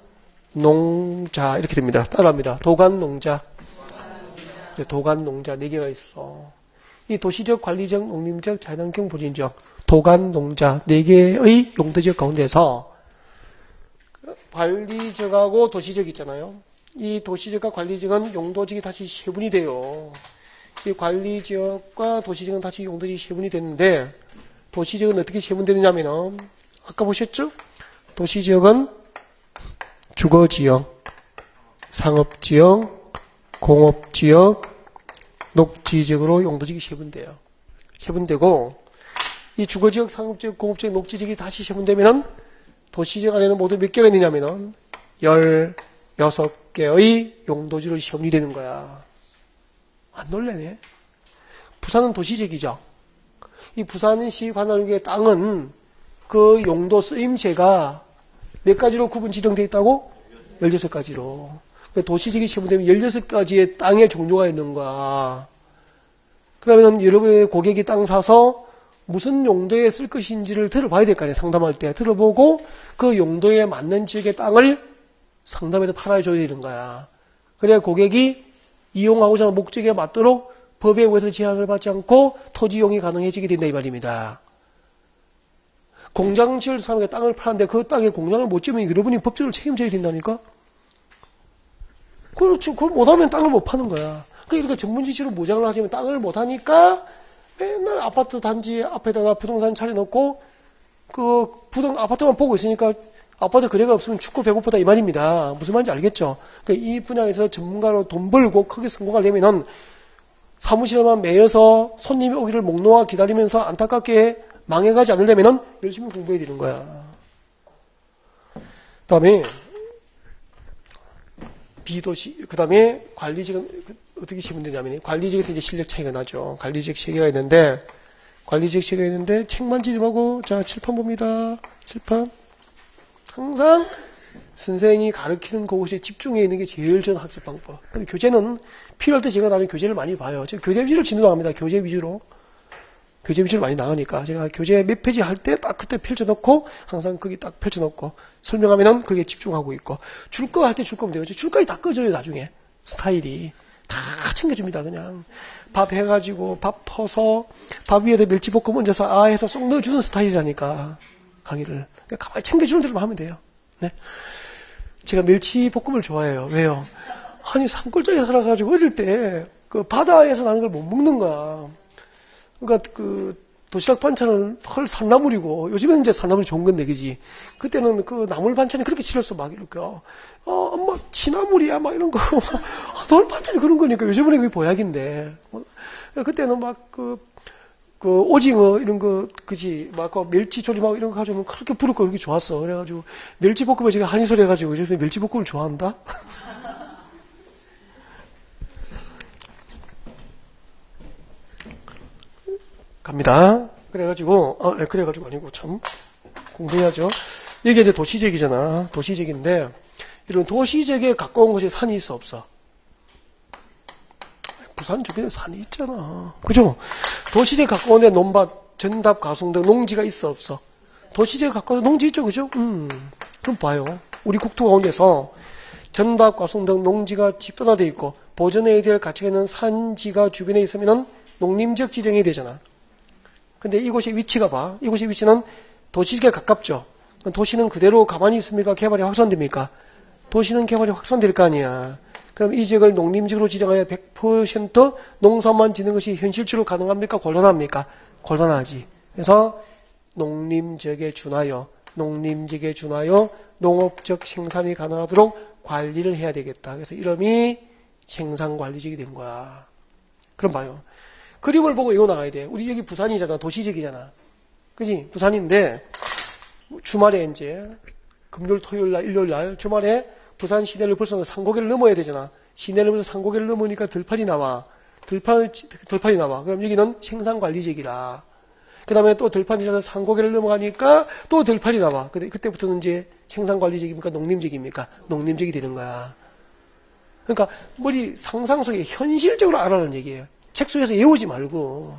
농자 이렇게 됩니다. 따라합니다. 도관, 농자. 도관, 농자 4개가 있어. 이 도시적, 관리적, 농림적, 자연환경 보존지역 도관, 농자 4개의 용도지역 가운데서 관리지역하고 도시지역 있잖아요. 이 도시지역과 관리지역은 용도지역이 다시 세분이 돼요. 이 관리지역과 도시지역은 다시 용도지역이 세분이 되는데 도시지역은 어떻게 세분되느냐면은 아까 보셨죠? 도시지역은 주거지역, 상업지역, 공업지역, 녹지지역으로 용도지역이 세분돼요. 세분되고 이 주거지역, 상업지역, 공업지역, 녹지지역이 다시 세분되면은 도시지역 안에는 모두 몇 개가 있느냐면은 16개의 용도지로 세분이 되는 거야. 안 놀래네. 부산은 도시지역이죠. 이 부산시 관할구의 땅은 그 용도 쓰임새가 몇 가지로 구분 지정되어 있다고? 16가지로. 도시지역이 세분되면 16가지의 땅의 종류가 있는 거야. 그러면 여러분의 고객이 땅 사서 무슨 용도에 쓸 것인지를 들어봐야 될 거 아니에요. 상담할 때. 들어보고 그 용도에 맞는 지역의 땅을 상담해서 팔아줘야 되는 거야. 그래야 고객이 이용하고자 하는 목적에 맞도록 법에 의해서 제한을 받지 않고 토지 이용이 가능해지게 된다 이 말입니다. 공장 지을 사람에게 땅을 파는데 그 땅에 공장을 못 지으면 여러분이 법적으로 책임져야 된다니까? 그렇죠. 그걸 못하면 땅을 못 파는 거야. 그러니까 전문지시로 무장을 하지만 땅을 못하니까 맨날 아파트 단지 앞에다가 부동산 차려놓고 아파트만 보고 있으니까 아파트 거래가 없으면 죽고 배고프다 이 말입니다. 무슨 말인지 알겠죠? 그러니까 이 분야에서 전문가로 돈 벌고 크게 성공하려면은 사무실에만 매여서 손님이 오기를 목 놓아 기다리면서 안타깝게 망해가지 않으려면은 열심히 공부해야 되는 거야. 그다음에 비도시, 그다음에 관리직은 어떻게 시면 되냐면 관리직에서 이제 실력 차이가 나죠. 관리직 3개가 있는데 책만 지지하고 자 칠판 봅니다. 칠판. 항상 선생이 가르치는 그곳에 집중해 있는 게 제일 좋은 학습 방법. 근데 교재는 필요할 때 제가 나중에 교재를 많이 봐요. 제가 교재 위주로 진도합니다. 교재 위주로 많이 나가니까 제가 교재 몇 페이지 할 때 딱 그때 펼쳐놓고 항상 거기 딱 펼쳐놓고 설명하면은 그게 집중하고 있고 줄 거 할 때 줄 거면 돼요. 줄까지 다 꺼져요. 나중에 스타일이 다 챙겨줍니다. 그냥 밥 해가지고 밥 퍼서 밥 위에다 멸치볶음 얹어서 해서 쏙 넣어주는 스타일이라니까 강의를 가만히 챙겨주는 대로만 하면 돼요. 네. 제가 멸치볶음을 좋아해요. 왜요? 아니 산골짜기에 살아가지고 어릴 때 그 바다에서 나는 걸 못 먹는 거야. 그러니까 그 도시락 반찬은 헐 산나물이고 요즘에는 이제 산나물이 좋은 건데 그지? 그때는 그 나물 반찬이 그렇게 싫었어. 막 이렇게 엄마 취나물이야 막 이런 거 나물 반찬이 그런 거니까 요즘은 그게 보약인데 그때는 막 그 오징어 이런 거 그지? 막 멸치 조림하고 이런 거 가지고 그렇게 부럽고 그렇게 좋았어. 그래가지고 멸치볶음에 제가 한이소리 해가지고 요즘에 멸치볶음을 좋아한다. 갑니다. 그래가지고 아니고 참 공부해야죠. 이게 이제 도시지역이잖아. 도시지역인데 이런 도시지역에 가까운 곳에 산이 있어 없어? 부산 주변에 산이 있잖아. 그죠? 도시지역에 가까운 데 논밭, 전답, 가송 등 농지가 있어 없어? 도시지역에 가까운 데 농지 있죠. 그죠? 그럼 봐요. 우리 국토 가운데서 전답, 가송 등 농지가 집단화되어 있고 보존해야 될 가치가 있는 산지가 주변에 있으면은 농림지역 지정이 되잖아. 근데 이곳의 위치가 봐. 이곳의 위치는 도시지역에 가깝죠. 도시는 그대로 가만히 있습니까? 개발이 확산됩니까? 도시는 개발이 확산될 거 아니야. 그럼 이 지역을 농림지역으로 지정하여 100% 농사만 짓는 것이 현실적으로 가능합니까? 곤란합니까? 곤란하지. 그래서 농림지역에 준하여 농업적 생산이 가능하도록 관리를 해야 되겠다. 그래서 이름이 생산관리지역이 된 거야. 그럼 봐요. 그림을 보고 이거 나와야 돼. 우리 여기 부산이잖아. 도시지역이잖아. 그지? 부산인데 주말에 이제 금요일, 토요일 날, 일요일 날 주말에 부산 시내를 벌써 상고개를 넘어야 되잖아. 시내를 벌써 상고개를 넘으니까 들판이 나와. 들판이 나와. 그럼 여기는 생산관리지역이라. 그 다음에 또 들판이 지나서 상고개를 넘어가니까 또 들판이 나와. 근데 그때부터는 이제 생산관리지역입니까? 농림지역입니까? 농림지역이 되는 거야. 그러니까 머리 상상 속에 현실적으로 알아라는 얘기예요. 책 속에서 외우지 말고.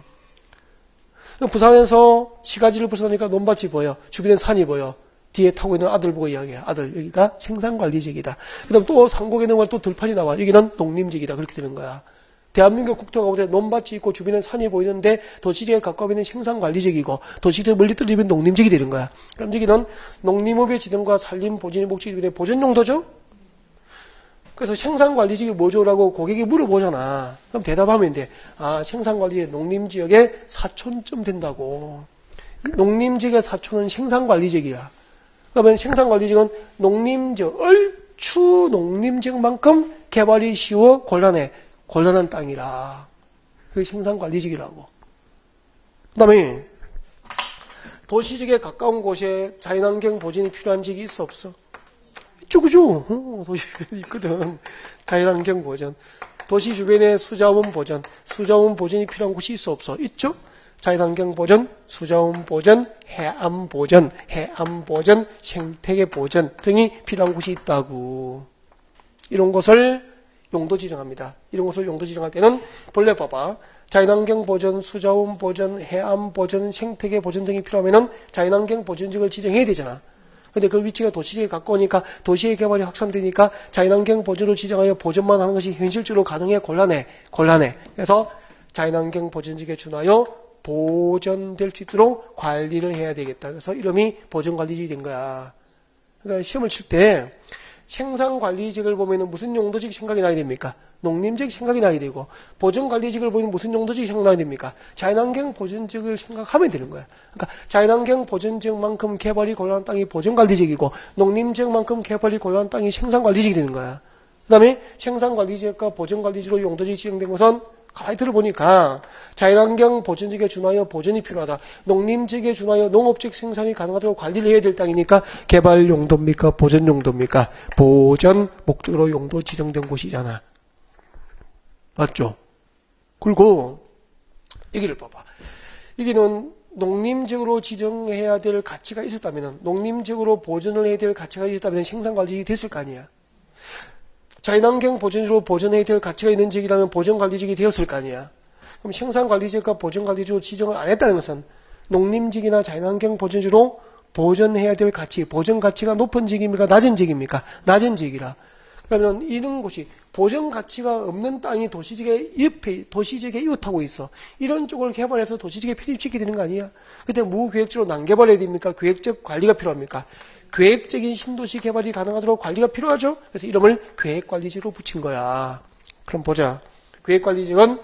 부산에서 시가지를 벗어나니까 논밭이 보여. 주변에 산이 보여. 뒤에 타고 있는 아들 보고 이야기해. 아들, 여기가 생산관리지역이다. 그 다음 또 상고개 넘어갈 또 들판이 나와. 여기는 농림지역이다. 그렇게 되는 거야. 대한민국 국토가 보되 논밭이 있고 주변에 산이 보이는데 도시지역에 가까워 있는 생산관리지역이고 도시지역 멀리 떨어지면 농림지역이 되는 거야. 그럼 여기는 농림업의 지능과 산림 보존의 목적이 때문에 보존용도죠? 그래서 생산관리지역이 뭐죠라고 고객이 물어보잖아. 그럼 대답하면 돼. 아, 생산관리지역 농림지역의 사촌쯤 된다고. 농림지역의 사촌은 생산관리지역이야. 그러면 생산관리지역은 농림지역, 얼추 농림지역만큼 개발이 쉬워 곤란한 땅이라. 그게 생산관리지역이라고. 그 다음에 도시지역에 가까운 곳에 자연환경 보존이 필요한 지역이 있어 없어? 있죠, 그죠? 도시 주변에 있거든. 자연환경 보존. 도시 주변에 수자원 보존이 필요한 곳이 있어 없어? 있죠? 자연환경 보존, 수자원 보존, 해안 보존, 생태계 보존 등이 필요한 곳이 있다고. 이런 것을 용도 지정합니다. 이런 것을 용도 지정할 때는 본래 봐봐. 자연환경 보존, 수자원 보존, 해안 보존, 생태계 보존 등이 필요하면은 자연환경 보존지역을 지정해야 되잖아. 근데 그 위치가 도시지역에 가까우니까 도시의 개발이 확산되니까 자연환경 보존을 지정하여 보존만 하는 것이 현실적으로 가능해? 곤란해. 그래서 자연환경 보존지역에 준하여 보존될 수 있도록 관리를 해야 되겠다. 그래서 이름이 보존관리지역이 된 거야. 그러니까 시험을 칠 때 생산관리지역을 보면은 무슨 용도지역 생각이 나야 됩니까? 농림지역 생각이 나야 되고, 보존관리지역을 보면 무슨 용도지역 생각나야 됩니까? 자연환경 보존지역을 생각하면 되는 거야. 그러니까 자연환경 보존지역만큼 개발이 곤란한 땅이 보존관리지역이고, 농림지역만큼 개발이 곤란한 땅이 생산관리지역이 되는 거야. 그 다음에 생산관리지역과 보존관리지역으로 용도지역이 지정된 것은 가만히 들어보니까 자연환경 보존지역에 준하여 보존이 필요하다. 농림지역에 준하여 농업적 생산이 가능하도록 관리를 해야 될 땅이니까 개발 용도입니까? 보존 용도입니까? 보존 목적으로 용도 지정된 곳이잖아. 맞죠? 그리고 여기를 봐봐. 여기는 농림지역으로 지정해야 될 가치가 있었다면, 농림지역으로 보존을 해야 될 가치가 있었다면 생산관리지역이 됐을 거 아니야. 자연환경 보존지역으로 보존해야 될 가치가 있는 지역이라면 보존관리지역이 되었을 거 아니야. 그럼 생산관리지역과 보존관리지역으로 지정을 안 했다는 것은 농림지역이나 자연환경 보존지역으로 보존해야 될 가치, 보존 가치가 높은 지역입니까? 낮은 지역입니까? 낮은 지역이라. 그러면 이런 곳이 보존 가치가 없는 땅이 도시지역에 이웃하고 있어. 이런 쪽을 개발해서 도시지역에 편입시키게 되는 거 아니야? 그때 무계획적으로 난개발해야 됩니까? 계획적 관리가 필요합니까? 계획적인 신도시 개발이 가능하도록 관리가 필요하죠? 그래서 이름을 계획관리지역으로 붙인 거야. 그럼 보자. 계획관리지역은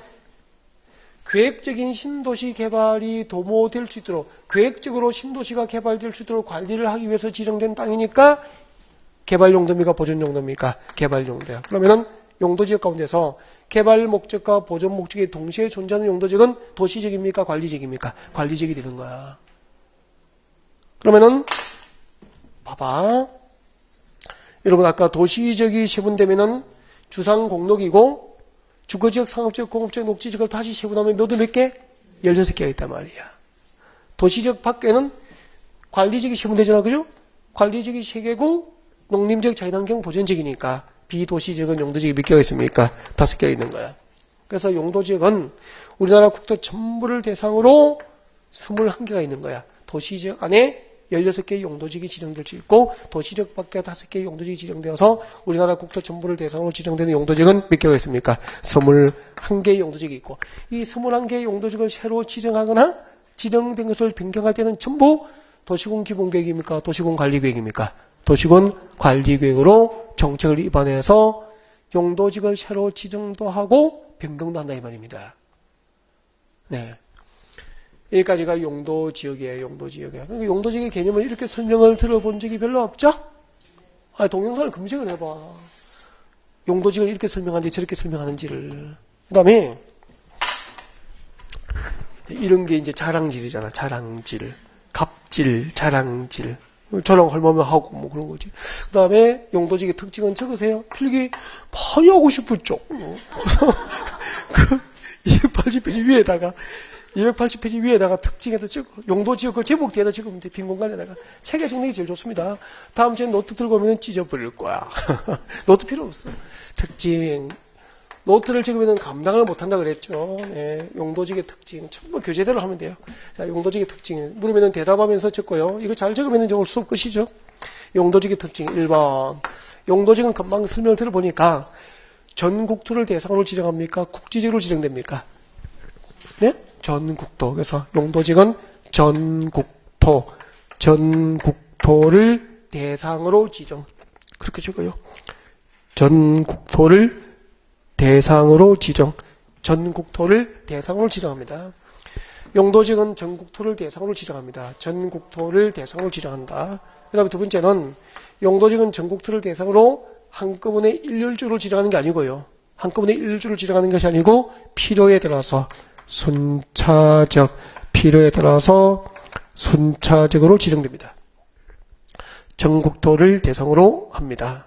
계획적인 신도시 개발이 도모될 수 있도록, 계획적으로 신도시가 개발될 수 있도록 관리를 하기 위해서 지정된 땅이니까 개발 용도입니까? 보존 용도입니까? 개발 용도야. 그러면은 용도지역 가운데서 개발 목적과 보존 목적이 동시에 존재하는 용도지역은 도시지역입니까? 관리지역입니까? 관리지역이 되는 거야. 그러면은 봐봐. 여러분 아까 도시지역이 세분되면은 주상 공록이고 주거지역, 상업지역, 공업지역, 녹지지역을 다시 세분하면 모두 몇 개? 16개가 있단 말이야. 도시지역 밖에는 관리지역이 세분되잖아. 그죠? 관리지역이 3개고 농림지역, 자연환경 보존지역이니까 비도시지역은 용도지역이 몇 개가 있습니까? 5개가 있는 거야. 그래서 용도지역은 우리나라 국토 전부를 대상으로 21개가 있는 거야. 도시지역 안에 16개의 용도지역이 지정될 수 있고 도시지역 밖에 5개의 용도지역이 지정되어서 우리나라 국토 전부를 대상으로 지정되는 용도지역은 몇 개가 있습니까? 21개의 용도지역이 있고 이 21개의 용도지역을 새로 지정하거나 지정된 것을 변경할 때는 전부 도시군 기본계획입니까? 도시군 관리계획입니까? 도시군 관리계획으로 정책을 입안해서 용도지역을 새로 지정도 하고 변경도 한다 이 말입니다. 네. 여기까지가 용도지역이에요. 용도지역이에요. 그러니까 용도지역의 개념을 이렇게 설명을 들어본 적이 별로 없죠? 동영상을 검색을 해봐. 용도지역을 이렇게 설명하는지 저렇게 설명하는지를. 그 다음에 이런 게 이제 자랑질이잖아. 자랑질. 갑질, 자랑질. 저랑 할머니 하고 뭐 그런 거지. 그 다음에 용도지역의 특징은 적으세요. 필기 많이 하고 싶을 쪽. 그래서 그 280페이지 위에다가 특징에다 적어. 용도지역 그 제목 뒤에다 적으면 돼. 빈 공간에다가. 책에 적는 게 제일 좋습니다. 다음 주에 노트 들고 오면 찢어버릴 거야. 노트 필요 없어. 특징. 노트를 적으면 감당을 못한다 그랬죠. 네, 용도지역의 특징. 전부 교재대로 하면 돼요. 자, 용도지역의 특징. 물으면 대답하면서 적고요. 이거 잘 적으면 오늘 수업 끝이죠. 용도지역의 특징 1번. 용도지역은 금방 설명을 들어보니까 전국토를 대상으로 지정합니까? 국지적으로 지정됩니까? 네? 전국토. 그래서 용도지역은 전국토를 대상으로 지정. 그렇게 적어요. 전국토를 대상으로 지정. 전국토를 대상으로 지정합니다. 용도지역은 전국토를 대상으로 지정합니다. 전국토를 대상으로 지정한다. 그 다음에 두 번째는 용도지역은 전국토를 대상으로 한꺼번에 일률주를 지정하는 게 아니고요. 한꺼번에 일률주를 지정하는 것이 아니고 필요에 따라서 필요에 따라서 순차적으로 지정됩니다. 전국토를 대상으로 합니다.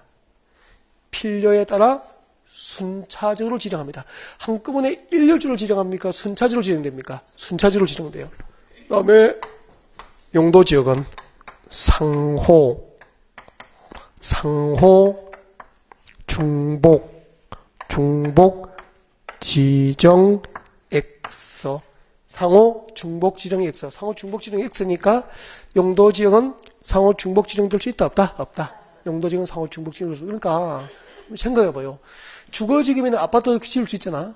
필요에 따라 순차적으로 지정합니다. 한꺼번에 일률주를 지정합니까? 순차적으로 지정됩니까? 순차적으로 지정돼요. 그 다음에 용도지역은 상호, 중복, 지정, X. 상호, 중복, 지정, X. 상호, 중복, 지정, X니까 용도지역은 상호, 중복, 지정될 수 있다? 없다? 없다. 용도지역은 상호, 중복, 지정될 수 있다. 그러니까 생각해봐요. 주거지역이면 아파트 지을 수 있잖아.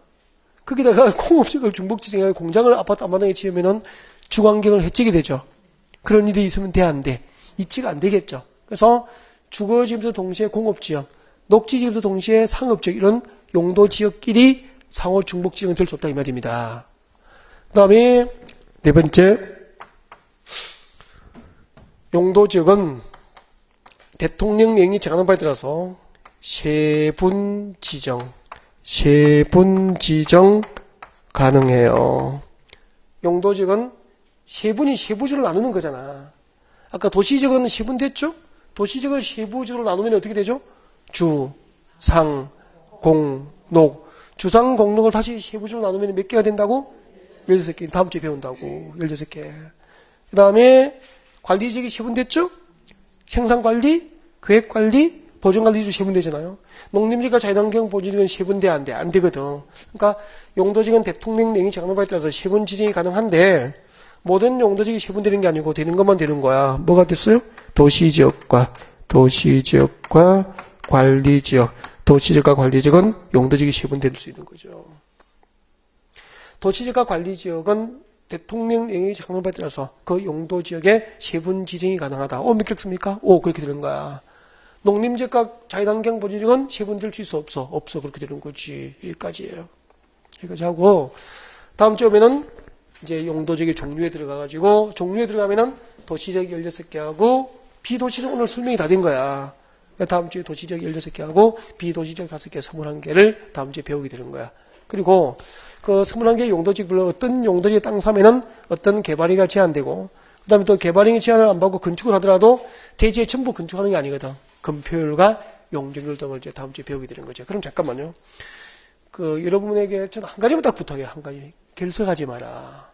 거기다가 공업지역을 중복 지정해 공장을 아파트 앞마당에 지으면은 주거환경을 해치게 되죠. 그런 일이 있으면 돼, 안 돼? 있지가 안 되겠죠. 그래서 주거지역도 동시에 공업지역, 녹지지역도 동시에 상업지역 이런 용도지역끼리 상호 중복 지정이 될 수 없다 이 말입니다. 그 다음에 네 번째, 용도지역은 대통령령이 정하는 바에 따라서 세분 지정 가능해요. 용도지역은 세부적으로 나누는 거잖아. 아까 도시지역은 세분 됐죠? 도시지역을 세부적으로 나누면 어떻게 되죠? 주, 상, 공, 녹. 주상, 공록을 다시 세부적으로 나누면 몇 개가 된다고? 16개. 다음 주에 배운다고. 16개. 그 다음에 관리지역이 세분됐죠? 생산관리, 계획관리, 보존관리도 세분되잖아요. 농림지가 자연환경 보존지역은 세분돼 안 돼? 안 되거든. 그러니까 용도지역은 대통령령이 정하는 바에 따라서 세분 지정이 가능한데 모든 용도지역이 세분되는 게 아니고 되는 것만 되는 거야. 뭐가 됐어요? 도시지역과 관리지역. 도시지역과 관리지역은 용도지역이 세분될 수 있는 거죠. 도시지역과 관리지역은 대통령령이 정하는 바에 따라서 그 용도지역의 세분 지정이 가능하다. 몇 개 씁니까? 그렇게 되는 거야. 농림지역과 자연환경 보존지역은 세분될 수 있어? 없어? 없어. 그렇게 되는 거지. 여기까지예요. 여기까지 하고 다음 주에 오면은 이제 용도지역의 종류에 들어가가지고 종류에 들어가면은 도시지역 16개 하고 비도시지역 오늘 설명이 다 된 거야. 다음 주에 도시지역 16개 하고 비도시지역 5개 21개를 다음 주에 배우게 되는 거야. 그리고 그 21개 용도지역별로 어떤 용도지역 땅 사면은 어떤 개발행위가 제한되고 그 다음에 또 개발행위 제한을 안 받고 건축을 하더라도 대지에 전부 건축하는 게 아니거든. 건폐율과 용적률 등을 이제 다음 주에 배우게 되는 거죠. 그럼 잠깐만요. 여러분에게 저는 한 가지만 딱 부탁해요. 한 가지. 결석하지 마라.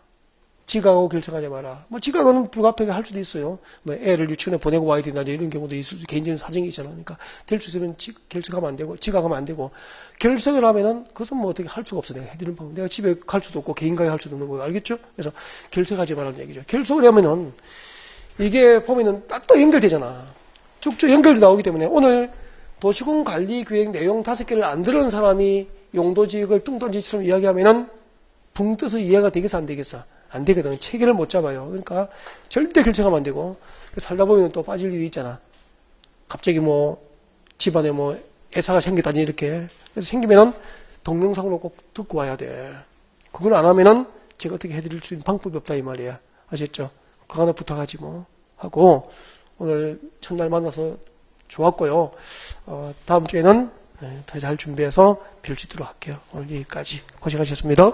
지각하고 결석하지 마라. 지각은 불가피하게 할 수도 있어요. 애를 유치원에 보내고 와야 된다 이런 경우도 있을 수, 개인적인 사정이 있잖아. 그러니까 될 수 있으면 결석하면 안 되고, 지각하면 안 되고, 결석을 하면은 그것은 어떻게 할 수가 없어. 내가 해드리는 방법. 내가 집에 갈 수도 없고 개인가에 할 수도 없는 거예요. 알겠죠? 그래서 결석하지 말라는 얘기죠. 결석을 하면은 이게 보면은 딱 연결되잖아. 쭉쭉 연결이 나오기 때문에 오늘 도시군 관리 계획 내용 5개를 안 들은 사람이 용도지역을 뚱딴지처럼 이야기하면은 붕 떠서 이해가 되겠어, 안 되겠어? 안 되거든. 체계를 못 잡아요. 그러니까 절대 결정하면 안 되고 살다 보면 또 빠질 일이 있잖아. 갑자기 뭐 집안에 뭐 애사가 생기다니 이렇게. 그래서 생기면은 동영상으로 꼭 듣고 와야 돼. 그걸 안 하면은 제가 어떻게 해드릴 수 있는 방법이 없다 이 말이야. 아셨죠? 그거 하나 부탁하지 뭐 하고 오늘 첫날 만나서 좋았고요. 다음 주에는 더 잘 준비해서 뵐 수 있도록 할게요. 오늘 여기까지 고생하셨습니다.